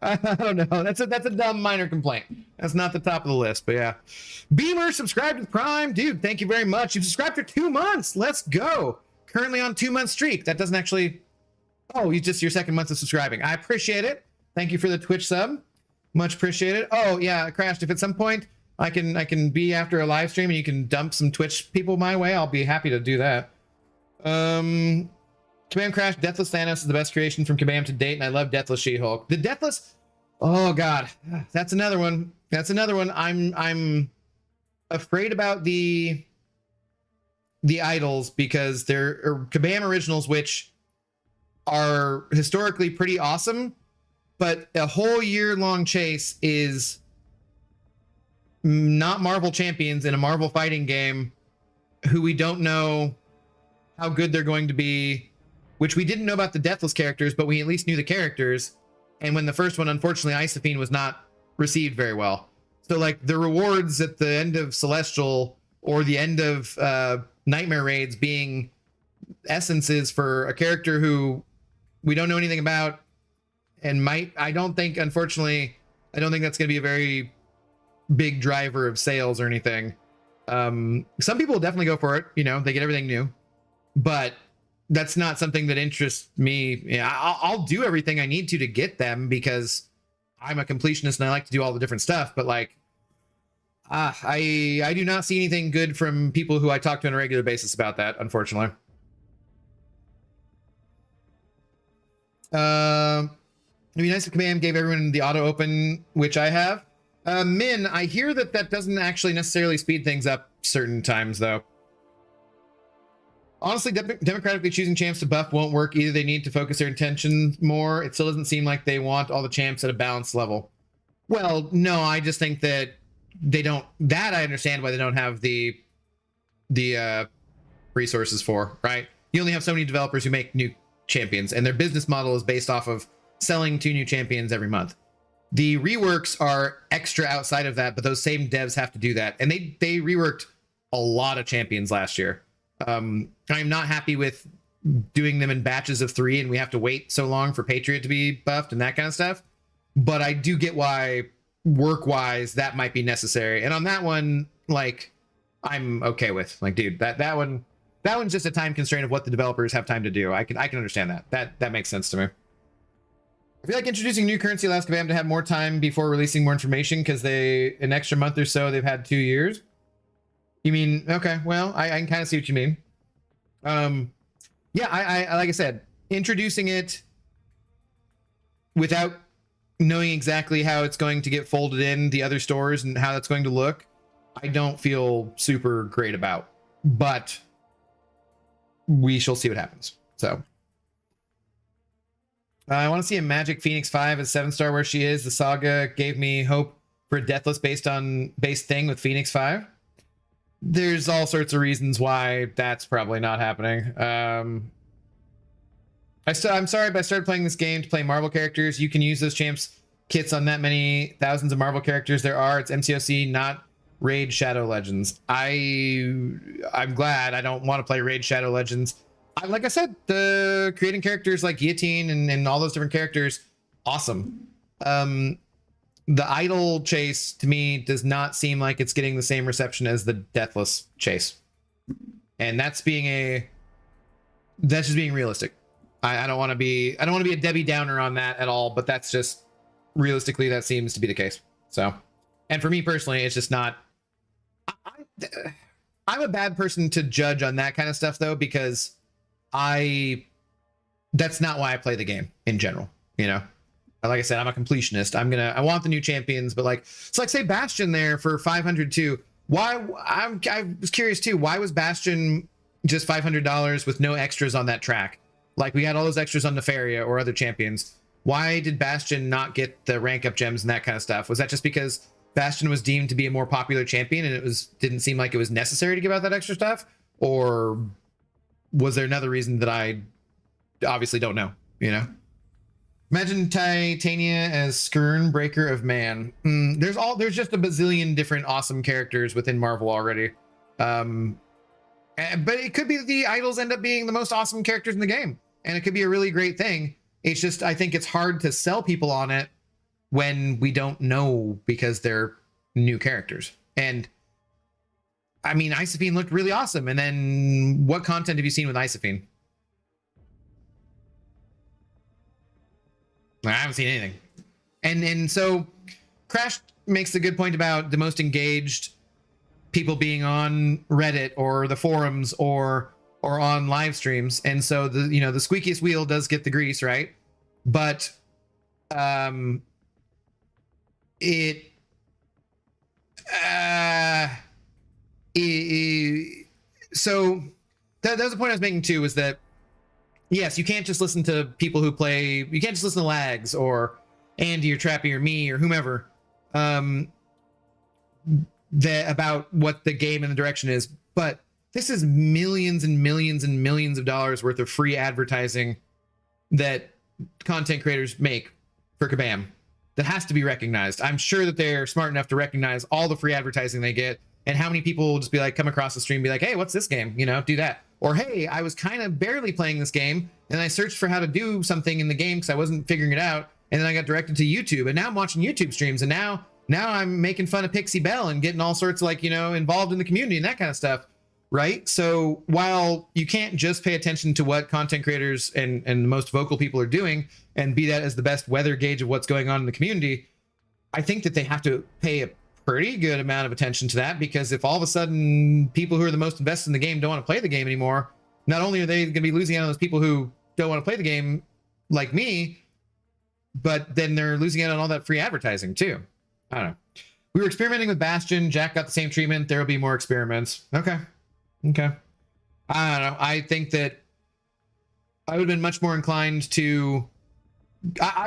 I don't know. That's a dumb minor complaint. That's not the top of the list, but yeah. Beamer, subscribe to the Prime. Dude, thank you very much. You've subscribed for 2 months. Let's go. Currently on 2-month streak. That doesn't actually... Oh, you just your second month of subscribing. I appreciate it. Thank you for the Twitch sub. Much appreciated. Oh yeah, Crashed. If at some point I can be after a live stream and you can dump some Twitch people my way, I'll be happy to do that. Kabam Crash, Deathless Thanos is the best creation from Kabam to date, and I love Deathless She-Hulk. The Deathless, oh god, that's another one. That's another one. I'm afraid about the idols because they're Kabam originals, which are historically pretty awesome, but a whole year-long chase is not Marvel champions in a Marvel fighting game who we don't know how good they're going to be, which we didn't know about the Deathless characters, but we at least knew the characters. And when the first one, unfortunately, Isophine was not received very well. So like the rewards at the end of Celestial or the end of Nightmare Raids being essences for a character who we don't know anything about and I don't think, unfortunately, I don't think that's going to be a very big driver of sales or anything. Some people will definitely go for it. You know, they get everything new, but that's not something that interests me. Yeah, I'll do everything I need to get them because I'm a completionist and I like to do all the different stuff. But like, I do not see anything good from people who I talk to on a regular basis about that, unfortunately. It'd be nice if Kabam gave everyone the auto open, which I have. Min, I hear that doesn't actually necessarily speed things up certain times, though. Honestly, democratically choosing champs to buff won't work either. They need to focus their attention more. It still doesn't seem like they want all the champs at a balanced level. Well, no, I just think that they don't. That I understand why they don't have the resources for, right? You only have so many developers who make new champions, and their business model is based off of selling 2 new champions every month. The reworks are extra outside of that, but those same devs have to do that, and they reworked a lot of champions last year. I'm not happy with doing them in batches of 3 and we have to wait so long for Patriot to be buffed and that kind of stuff, but I do get why work-wise that might be necessary. And on that one, like, I'm okay with, like, dude, that one's just a time constraint of what the developers have time to do. I can understand that makes sense to me. I feel like introducing new currency allows Kabam to have more time before releasing more information because an extra month or so, they've had 2 years. You mean, okay, well, I can kind of see what you mean. Yeah, I like I said, introducing it without knowing exactly how it's going to get folded in the other stores and how that's going to look, I don't feel super great about, but we shall see what happens. So I want to see a Magic Phoenix 5 as 7-star where she is. The saga gave me hope for a Deathless based thing with Phoenix 5. There's all sorts of reasons why that's probably not happening. I'm sorry, but I started playing this game to play Marvel characters. You can use those champs kits on that many thousands of Marvel characters there are. It's MCOC, not Raid Shadow Legends. I'm glad I don't want to play Raid Shadow Legends. Like I said, the creating characters like Guillotine and all those different characters, awesome. The idol chase to me does not seem like it's getting the same reception as the Deathless chase, and that's just being realistic. I don't want to be a Debbie Downer on that at all, but that's just realistically that seems to be the case. So, and for me personally, it's just not. I'm a bad person to judge on that kind of stuff though, because that's not why I play the game in general, you know. Like I said, I'm a completionist. I want the new champions, but like, it's like say Bastion there for 500 too. Why? I was curious too. Why was Bastion just $500 with no extras on that track? Like we had all those extras on Nefaria or other champions. Why did Bastion not get the rank up gems and that kind of stuff? Was that just because Bastion was deemed to be a more popular champion and didn't seem like it was necessary to give out that extra stuff? Or was there another reason that I obviously don't know, you know? Imagine Titania as Skirn, Breaker of Man. There's just a bazillion different awesome characters within Marvel already. But it could be that the idols end up being the most awesome characters in the game, and it could be a really great thing. It's just, I think it's hard to sell people on it when we don't know because they're new characters. And I mean, Isophine looked really awesome. And then what content have you seen with Isophine? I haven't seen anything. And so Crash makes a good point about the most engaged people being on Reddit or the forums or on live streams, and so the the squeakiest wheel does get the grease, right? But it so that was the point I was making too, is that yes, you can't just listen to people who play, you can't just listen to Lags or Andy or Trappy or me or whomever that about what the game and the direction is, but this is millions and millions and millions of dollars worth of free advertising that content creators make for Kabam that has to be recognized. I'm sure that they're smart enough to recognize all the free advertising they get, and how many people will just be like, come across the stream and be like, hey, what's this game? Do that. Or, hey, I was kind of barely playing this game and I searched for how to do something in the game because I wasn't figuring it out. And then I got directed to YouTube, and now I'm watching YouTube streams, and now I'm making fun of Pixie Bell and getting all sorts of involved in the community and that kind of stuff. Right. So while you can't just pay attention to what content creators and the most vocal people are doing and be that as the best weather gauge of what's going on in the community, I think that they have to pay a pretty good amount of attention to that, because if all of a sudden people who are the most invested in the game don't want to play the game anymore, not only are they going to be losing out on those people who don't want to play the game like me, but then they're losing out on all that free advertising too. I don't know. We were experimenting with Bastion. Jack got the same treatment. There will be more experiments. Okay. I don't know. I think that I would have been much more inclined to...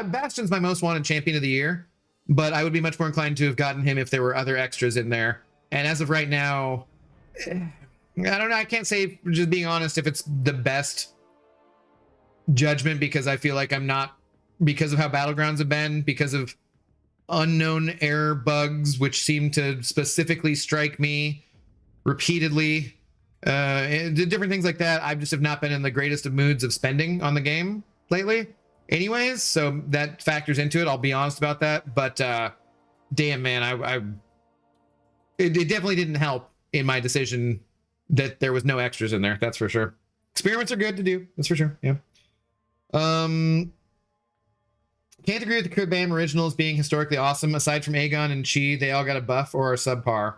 Bastion's my most wanted champion of the year, but I would be much more inclined to have gotten him if there were other extras in there. And as of right now, I don't know. I can't say, just being honest, if it's the best judgment, because I feel like I'm not, because of how Battlegrounds have been, because of unknown error bugs, which seem to specifically strike me repeatedly. Different things like that. I just have not been in the greatest of moods of spending on the game lately anyways, so that factors into it. I'll be honest about that, but damn, man, it definitely didn't help in my decision that there was no extras in there. That's for sure. Experiments are good to do, that's for sure. Yeah. Can't agree with the Kabam originals being historically awesome. Aside from Aegon and Chi, they all got a buff or are subpar.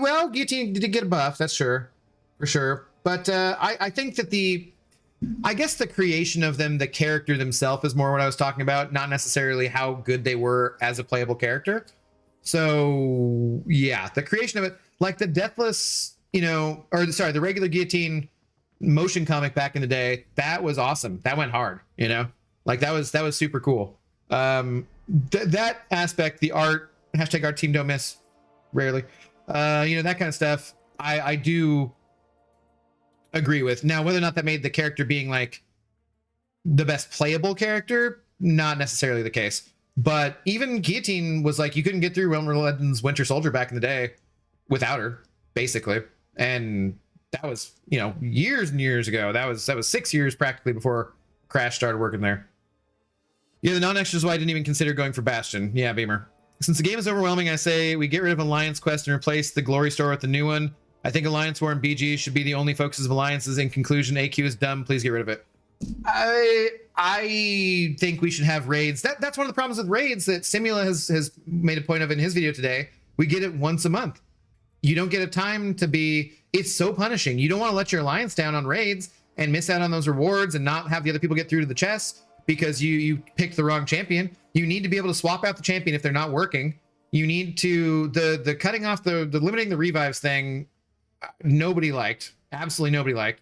Well, Guillotine did get a buff, that's sure, for sure. But I think that I guess the creation of them, the character themselves, is more what I was talking about, not necessarily how good they were as a playable character. So yeah, the creation of it, like the Deathless, the regular Guillotine motion comic back in the day, that was awesome. That went hard, like that was super cool. That aspect, the art, hashtag art team don't miss. Rarely, that kind of stuff, I do agree with. Now, whether or not that made the character being like the best playable character, not necessarily the case. But even Guillotine was like, you couldn't get through Realm Relenton's Winter Soldier back in the day without her, basically. And that was, years and years ago. That was 6 years practically before Crash started working there. Yeah, the non-extras, why I didn't even consider going for Bastion. Yeah, Beamer. Since the game is overwhelming, I say we get rid of Alliance Quest and replace the Glory Store with the new one. I think Alliance War and BG should be the only focuses of Alliances. In conclusion, AQ is dumb. Please get rid of it. I think we should have raids. That's one of the problems with raids that Simula has made a point of in his video today. We get it once a month. You don't get a time to be... It's so punishing. You don't want to let your Alliance down on raids and miss out on those rewards and not have the other people get through to the chests because you picked the wrong champion. You need to be able to swap out the champion if they're not working. You need to... The cutting off, the limiting the revives thing, nobody liked. Absolutely nobody liked.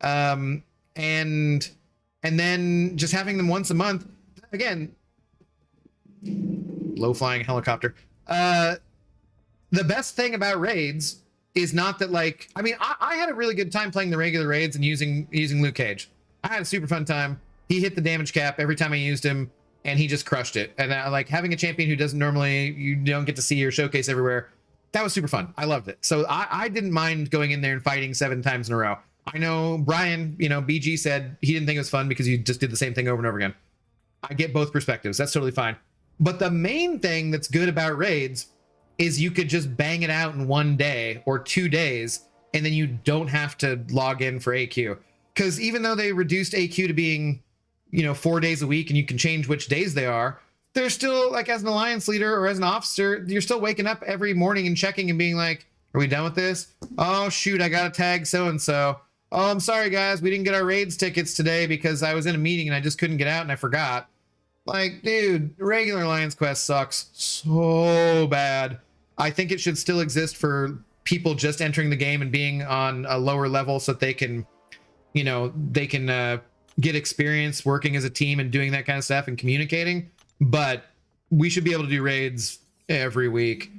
And then just having them once a month, again, low flying helicopter. The best thing about raids is not that, like, I mean, I had a really good time playing the regular raids and using Luke Cage. I had a super fun time. He hit the damage cap every time I used him, and he just crushed it. And like having a champion who doesn't normally, you don't get to see or showcase everywhere, that was super fun. I loved it. So I didn't mind going in there and fighting 7 times in a row. I know Brian, BG said he didn't think it was fun because you just did the same thing over and over again. I get both perspectives. That's totally fine. But the main thing that's good about raids is you could just bang it out in 1 day or 2 days, and then you don't have to log in for AQ. Because even though they reduced AQ to being 4 days a week and you can change which days they are, there's still, like, as an alliance leader or as an officer, you're still waking up every morning and checking and being like, are we done with this? Oh shoot, I gotta tag so and so. Oh, I'm sorry guys, we didn't get our raids tickets today because I was in a meeting and I just couldn't get out and I forgot. Like, dude, regular Alliance Quest sucks so bad. I think it should still exist for people just entering the game and being on a lower level so that they can, get experience working as a team and doing that kind of stuff and communicating. But we should be able to do raids every week.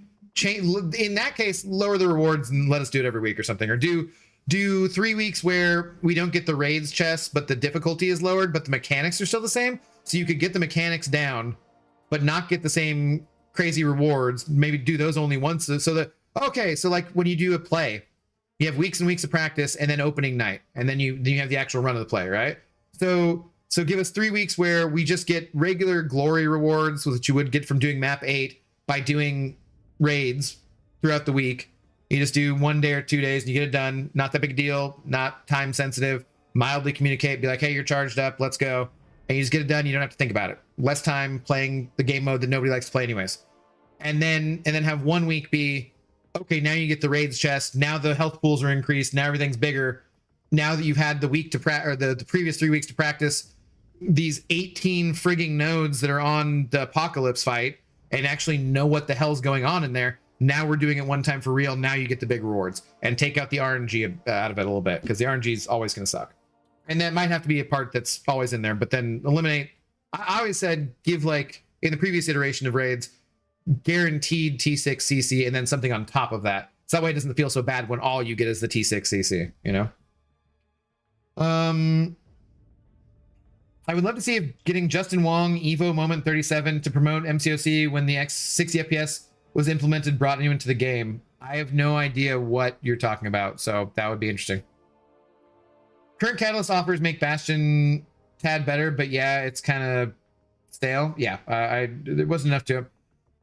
In that case, lower the rewards and let us do it every week or something. Or do 3 weeks where we don't get the raids chests, but the difficulty is lowered, but the mechanics are still the same. So you could get the mechanics down, but not get the same crazy rewards. Maybe do those only once. So like when you do a play, you have weeks and weeks of practice and then opening night. And then you have the actual run of the play, right? So give us 3 weeks where we just get regular glory rewards that you would get from doing map 8 by doing raids throughout the week. You just do 1 day or 2 days and you get it done. Not that big a deal, not time sensitive, mildly communicate, be like, hey, you're charged up, let's go. And you just get it done. You don't have to think about it. Less time playing the game mode that nobody likes to play anyways. And then have 1 week be, okay, now you get the raids chest. Now the health pools are increased. Now everything's bigger. Now that you've had the week to the previous 3 weeks to practice these 18 frigging nodes that are on the apocalypse fight and actually know what the hell's going on in there. Now we're doing it one time for real. Now you get the big rewards and take out the RNG out of it a little bit, because the RNG is always going to suck. And that might have to be a part that's always in there, but then eliminate. I always said give, like in the previous iteration of raids, guaranteed T6 CC and then something on top of that. So that way it doesn't feel so bad when all you get is the T6 CC, I would love to see if getting Justin Wong Evo Moment 37 to promote MCOC when the X60 FPS was implemented brought anyone to the game. I have no idea what you're talking about, so that would be interesting. Current Catalyst offers make Bastion tad better, but yeah, it's kind of stale. Yeah, there wasn't enough to it.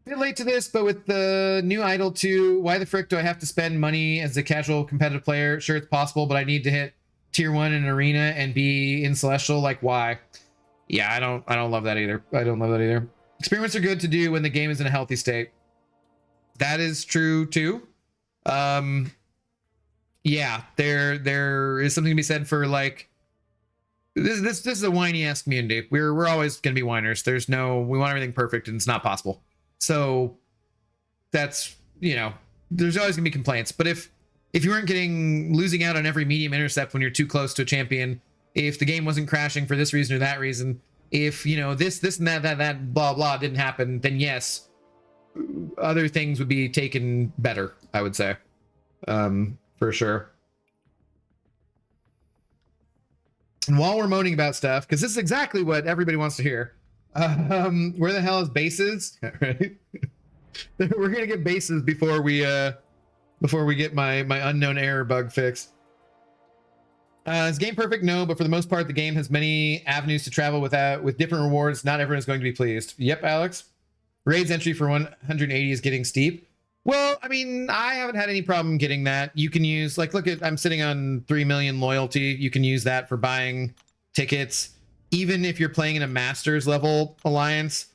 A bit late to this, but with the new Idol 2, why the frick do I have to spend money as a casual competitive player? Sure, it's possible, but I need to hit tier 1 in arena and be in Celestial. Like, why? Yeah, I don't love that either. I don't love that either. Experiments are good to do when the game is in a healthy state. That is true too. Yeah, there is something to be said for, like, this is a whiny ass community. We're always gonna be whiners. We want everything perfect and it's not possible. So that's, there's always gonna be complaints. But if you weren't losing out on every medium intercept when you're too close to a champion, if the game wasn't crashing for this reason or that reason, if this and that blah blah didn't happen, then yes, other things would be taken better, I would say, for sure. And while we're moaning about stuff, because this is exactly what everybody wants to hear, where the hell is bases? Right? We're gonna get bases before we get my unknown error bug fixed. Is game perfect? No, but for the most part, the game has many avenues to travel with different rewards. Not everyone is going to be pleased. Yep, Alex. Raids entry for 180 is getting steep. Well, I mean, I haven't had any problem getting that. You can use, like, I'm sitting on 3 million loyalty. You can use that for buying tickets. Even if you're playing in a Masters level alliance,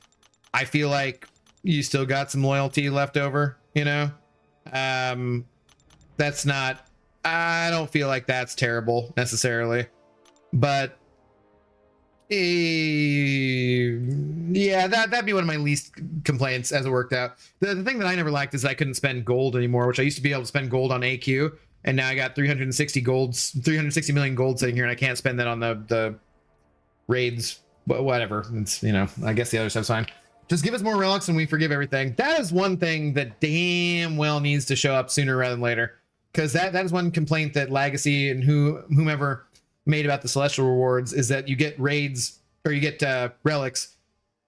I feel like you still got some loyalty left over, That's not, I don't feel like that's terrible necessarily, but yeah, that'd be one of my least complaints as it worked out. The thing that I never liked is I couldn't spend gold anymore, which I used to be able to spend gold on AQ, and now I got 360 million gold sitting here, and I can't spend that on the raids. But whatever, it's, I guess the other stuff's fine. Just give us more relics and we forgive everything. That is one thing that damn well needs to show up sooner rather than later, because that is one complaint that Legacy and whomever made about the Celestial rewards is that you get raids or you get relics,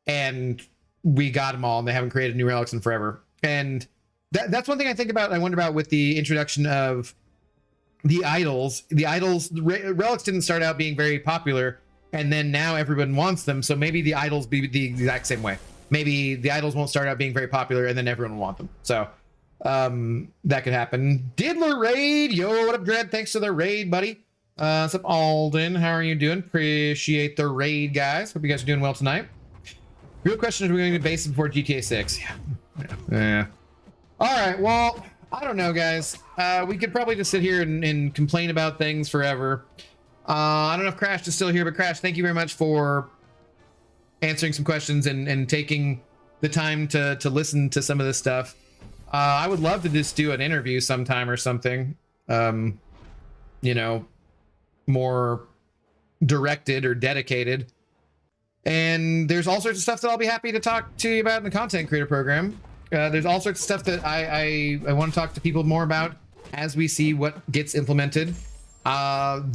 and we got them all and they haven't created new relics in forever. And that's one thing I wonder about with the introduction of the idols. Relics didn't start out being very popular, and then now everyone wants them. So maybe the idols be the exact same way. Maybe the idols won't start out being very popular and then everyone will want them. So that could happen. Diddler raid. Yo, what up, Dread? Thanks for the raid, buddy. What's up, Alden? How are you doing? Appreciate the raid, guys. Hope you guys are doing well tonight. Real question is, we're going to base before GTA 6. Yeah. All right, well, I don't know, guys. We could probably just sit here and complain about things forever. I don't know if Crash is still here, but Crash, thank you very much for answering some questions and taking the time to listen to some of this stuff. I would love to just do an interview sometime or something, you know, more directed or dedicated. And there's all sorts of stuff that I'll be happy to talk to you about in the content creator program. There's all sorts of stuff that I want to talk to people more about as we see what gets implemented.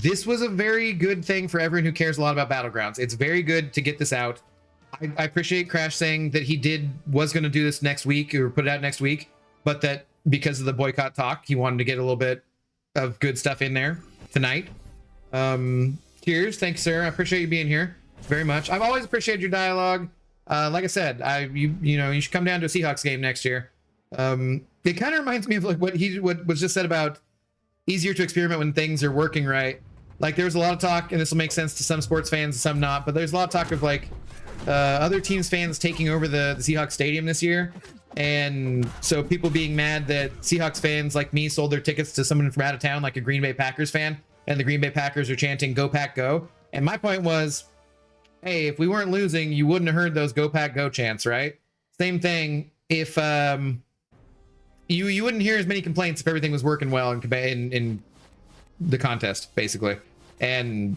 This was a very good thing for everyone who cares a lot about Battlegrounds. It's very good to get this out. I appreciate Crash saying that he was going to do this next week or put it out next week, but that because of the boycott talk, he wanted to get a little bit of good stuff in there tonight. Cheers. Thanks, sir. I appreciate you being here very much. I've always appreciated your dialogue. Like I said, you should come down to a Seahawks game next year. It kind of reminds me of like what was just said about easier to experiment when things are working right. Like there's a lot of talk, and this will make sense to some sports fans and some not, but there's a lot of talk of like other teams fans taking over the Seahawks stadium this year. And so people being mad that Seahawks fans like me sold their tickets to someone from out of town, like a Green Bay Packers fan, and the Green Bay Packers are chanting "Go Pack Go." And my point was, hey, if we weren't losing, you wouldn't have heard those "Go Pack Go" chants, right? Same thing. If you wouldn't hear as many complaints if everything was working well in the contest, basically. And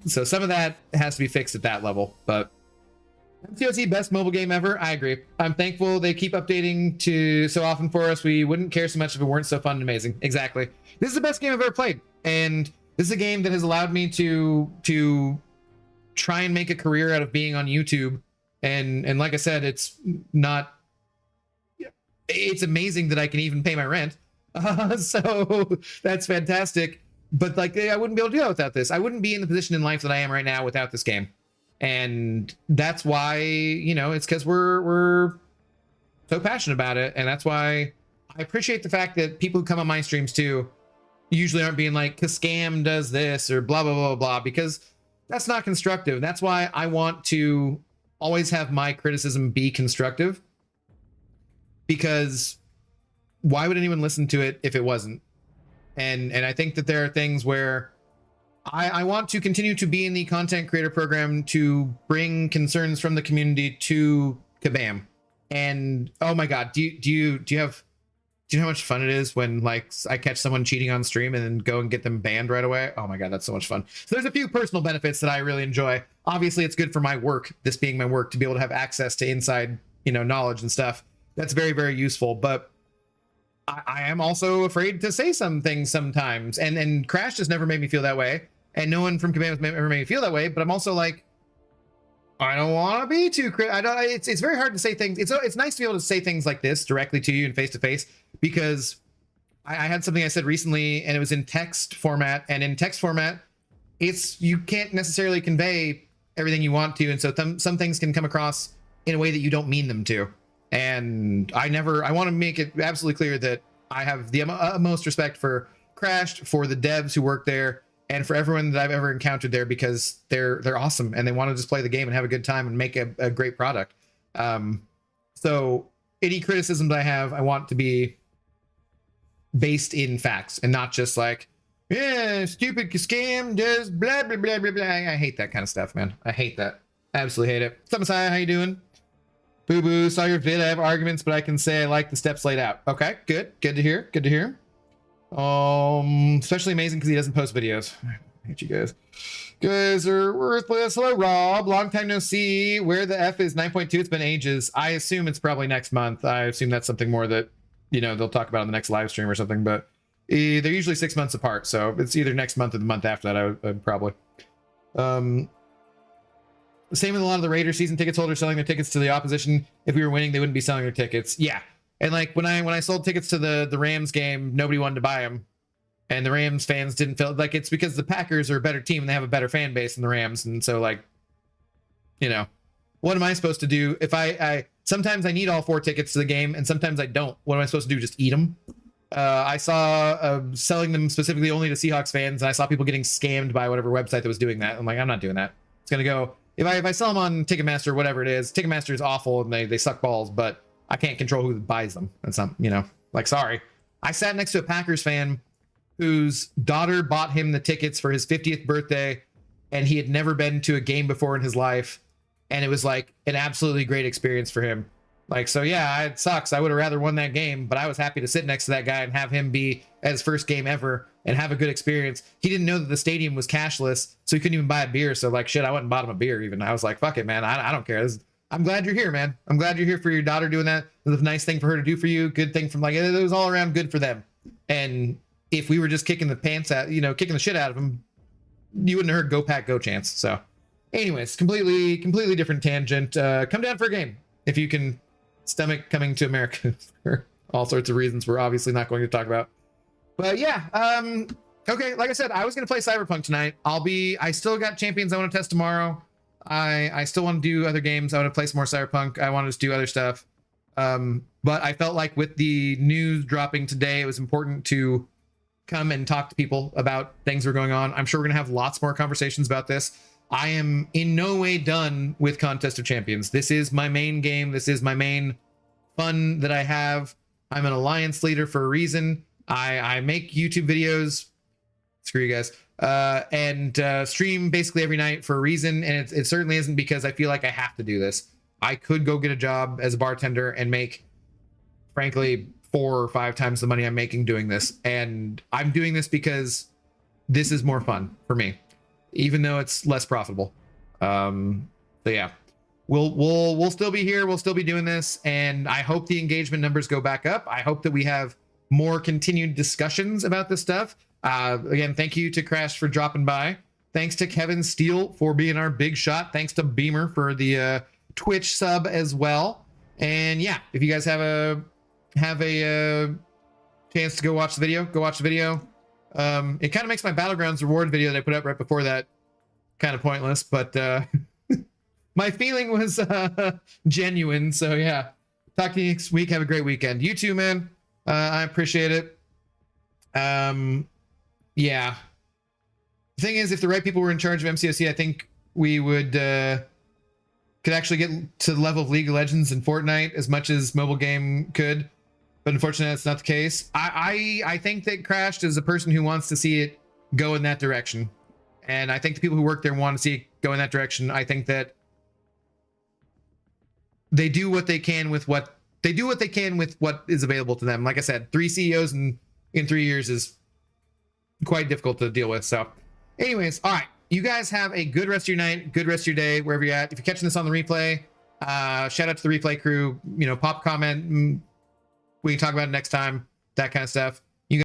so some of that has to be fixed at that level. But MCOC, best mobile game ever. I agree. I'm thankful they keep updating to so often for us. We wouldn't care so much if it weren't so fun and amazing. Exactly. This is the best game I've ever played, and this is a game that has allowed me to try and make a career out of being on YouTube. And like I said, it's amazing that I can even pay my rent. So that's fantastic. But like, I wouldn't be able to do that without this. I wouldn't be in the position in life that I am right now without this game. And that's why, it's because we're so passionate about it. And that's why I appreciate the fact that people who come on my streams too usually aren't being like, "'Cause Scam does this," or blah, blah, blah, blah, because that's not constructive. That's why I want to always have my criticism be constructive, because why would anyone listen to it if it wasn't? And I think that there are things where I want to continue to be in the content creator program to bring concerns from the community to Kabam. And oh my God, do you know how much fun it is when like I catch someone cheating on stream and then go and get them banned right away? Oh my God, that's so much fun. So there's a few personal benefits that I really enjoy. Obviously, it's good for my work, this being my work, to be able to have access to inside, knowledge and stuff. That's very, very useful. But I am also afraid to say some things sometimes. And Crash just never made me feel that way. And no one from Kabam has ever made me feel that way. But I'm also like, I don't want to be too it's very hard to say things. It's nice to be able to say things like this directly to you and face to face, because I had something I said recently and it was in text format, and in text format, you can't necessarily convey everything you want to. And so some things can come across in a way that you don't mean them to. And I want to make it absolutely clear that I have the utmost respect for Crash, for the devs who work there, and for everyone that I've ever encountered there, because they're awesome and they want to just play the game and have a good time and make a great product. So any criticisms I have, I want to be based in facts and not just like, yeah, stupid Scam does blah, blah, blah, blah, blah. I hate that kind of stuff, man. I hate that. I absolutely hate it. What's up, Messiah? How you doing? Boo boo, saw your vid. I have arguments, but I can say I like the steps laid out. Okay, good. Good to hear. Good to hear. Especially amazing because he doesn't post videos. I hate you guys. Guys are worthless. Hello, Rob. Long time no see. Where the F is 9.2? It's been ages. I assume it's probably next month. I assume that's something more that, they'll talk about on the next live stream or something, but they're usually 6 months apart. So it's either next month or the month after that, I would probably. Same with a lot of the Raiders season tickets holders selling their tickets to the opposition. If we were winning, they wouldn't be selling their tickets. Yeah. And like when I sold tickets to the Rams game, nobody wanted to buy them. And the Rams fans didn't feel like it's because the Packers are a better team and they have a better fan base than the Rams. And so like, what am I supposed to do if I sometimes I need all 4 tickets to the game and sometimes I don't? What am I supposed to do? Just eat them? I saw selling them specifically only to Seahawks fans, and I saw people getting scammed by whatever website that was doing that. I'm like, I'm not doing that. It's gonna go if I sell them on Ticketmaster or whatever it is. Ticketmaster is awful and they suck balls, but I can't control who buys them. That's not, you know, like, sorry. I sat next to a Packers fan whose daughter bought him the tickets for his 50th birthday, and he had never been to a game before in his life, and it was like an absolutely great experience for him. Like, so yeah, it sucks. I would have rather won that game, but I was happy to sit next to that guy and have him be at his first game ever and have a good experience. He didn't know that the stadium was cashless, so he couldn't even buy a beer. So like, shit, I went and bought him a beer even. I was like, fuck it, man. I don't care. I'm glad you're here, man. I'm glad you're here for your daughter doing that. It was a nice thing for her to do for you. Good thing from, like, it was all around good for them. And if we were just kicking the pants out, you know, kicking the shit out of him, you wouldn't have heard go Pack go chance. So anyways, completely different tangent. Come down for a game if you can stomach coming to America for all sorts of reasons we're obviously not going to talk about. But yeah, okay, like I said, I was going to play Cyberpunk tonight. I still got Champions I want to test tomorrow. I still want to do other games. I want to play some more Cyberpunk. I want to just do other stuff. But I felt like with the news dropping today, it was important to come and talk to people about things that are going on. I'm sure we're going to have lots more conversations about this. I am in no way done with Contest of Champions. This is my main game. This is my main fun that I have. I'm an alliance leader for a reason. I make YouTube videos. Screw you guys. And stream basically every night for a reason. And it certainly isn't because I feel like I have to do this. I could go get a job as a bartender and make, frankly, 4 or 5 times the money I'm making doing this. And I'm doing this because this is more fun for me, even though it's less profitable. So yeah, we'll still be here. We'll still be doing this. And I hope the engagement numbers go back up. I hope that we have more continued discussions about this stuff. Again, thank you to Crash for dropping by. Thanks to Kevin Steele for being our big shot. Thanks to Beamer for the Twitch sub as well. And yeah, if you guys have a chance to go watch the video, go watch the video. It kind of makes my Battlegrounds reward video that I put up right before that kind of pointless, but my feeling was genuine. So yeah, talk to you next week. Have a great weekend. You too, man. I appreciate it. Yeah. The thing is, if the right people were in charge of MCOC, I think we would could actually get to the level of League of Legends and Fortnite as much as mobile game could. But unfortunately, that's not the case. I think that Crashed is a person who wants to see it go in that direction. And I think the people who work there want to see it go in that direction. I think that they do what they can with what is available to them. Like I said, 3 CEOs in 3 years is quite difficult to deal with. So anyways, all right. You guys have a good rest of your night, good rest of your day, wherever you're at. If you're catching this on the replay, shout out to the replay crew, you know, pop comment. We can talk about it next time, that kind of stuff.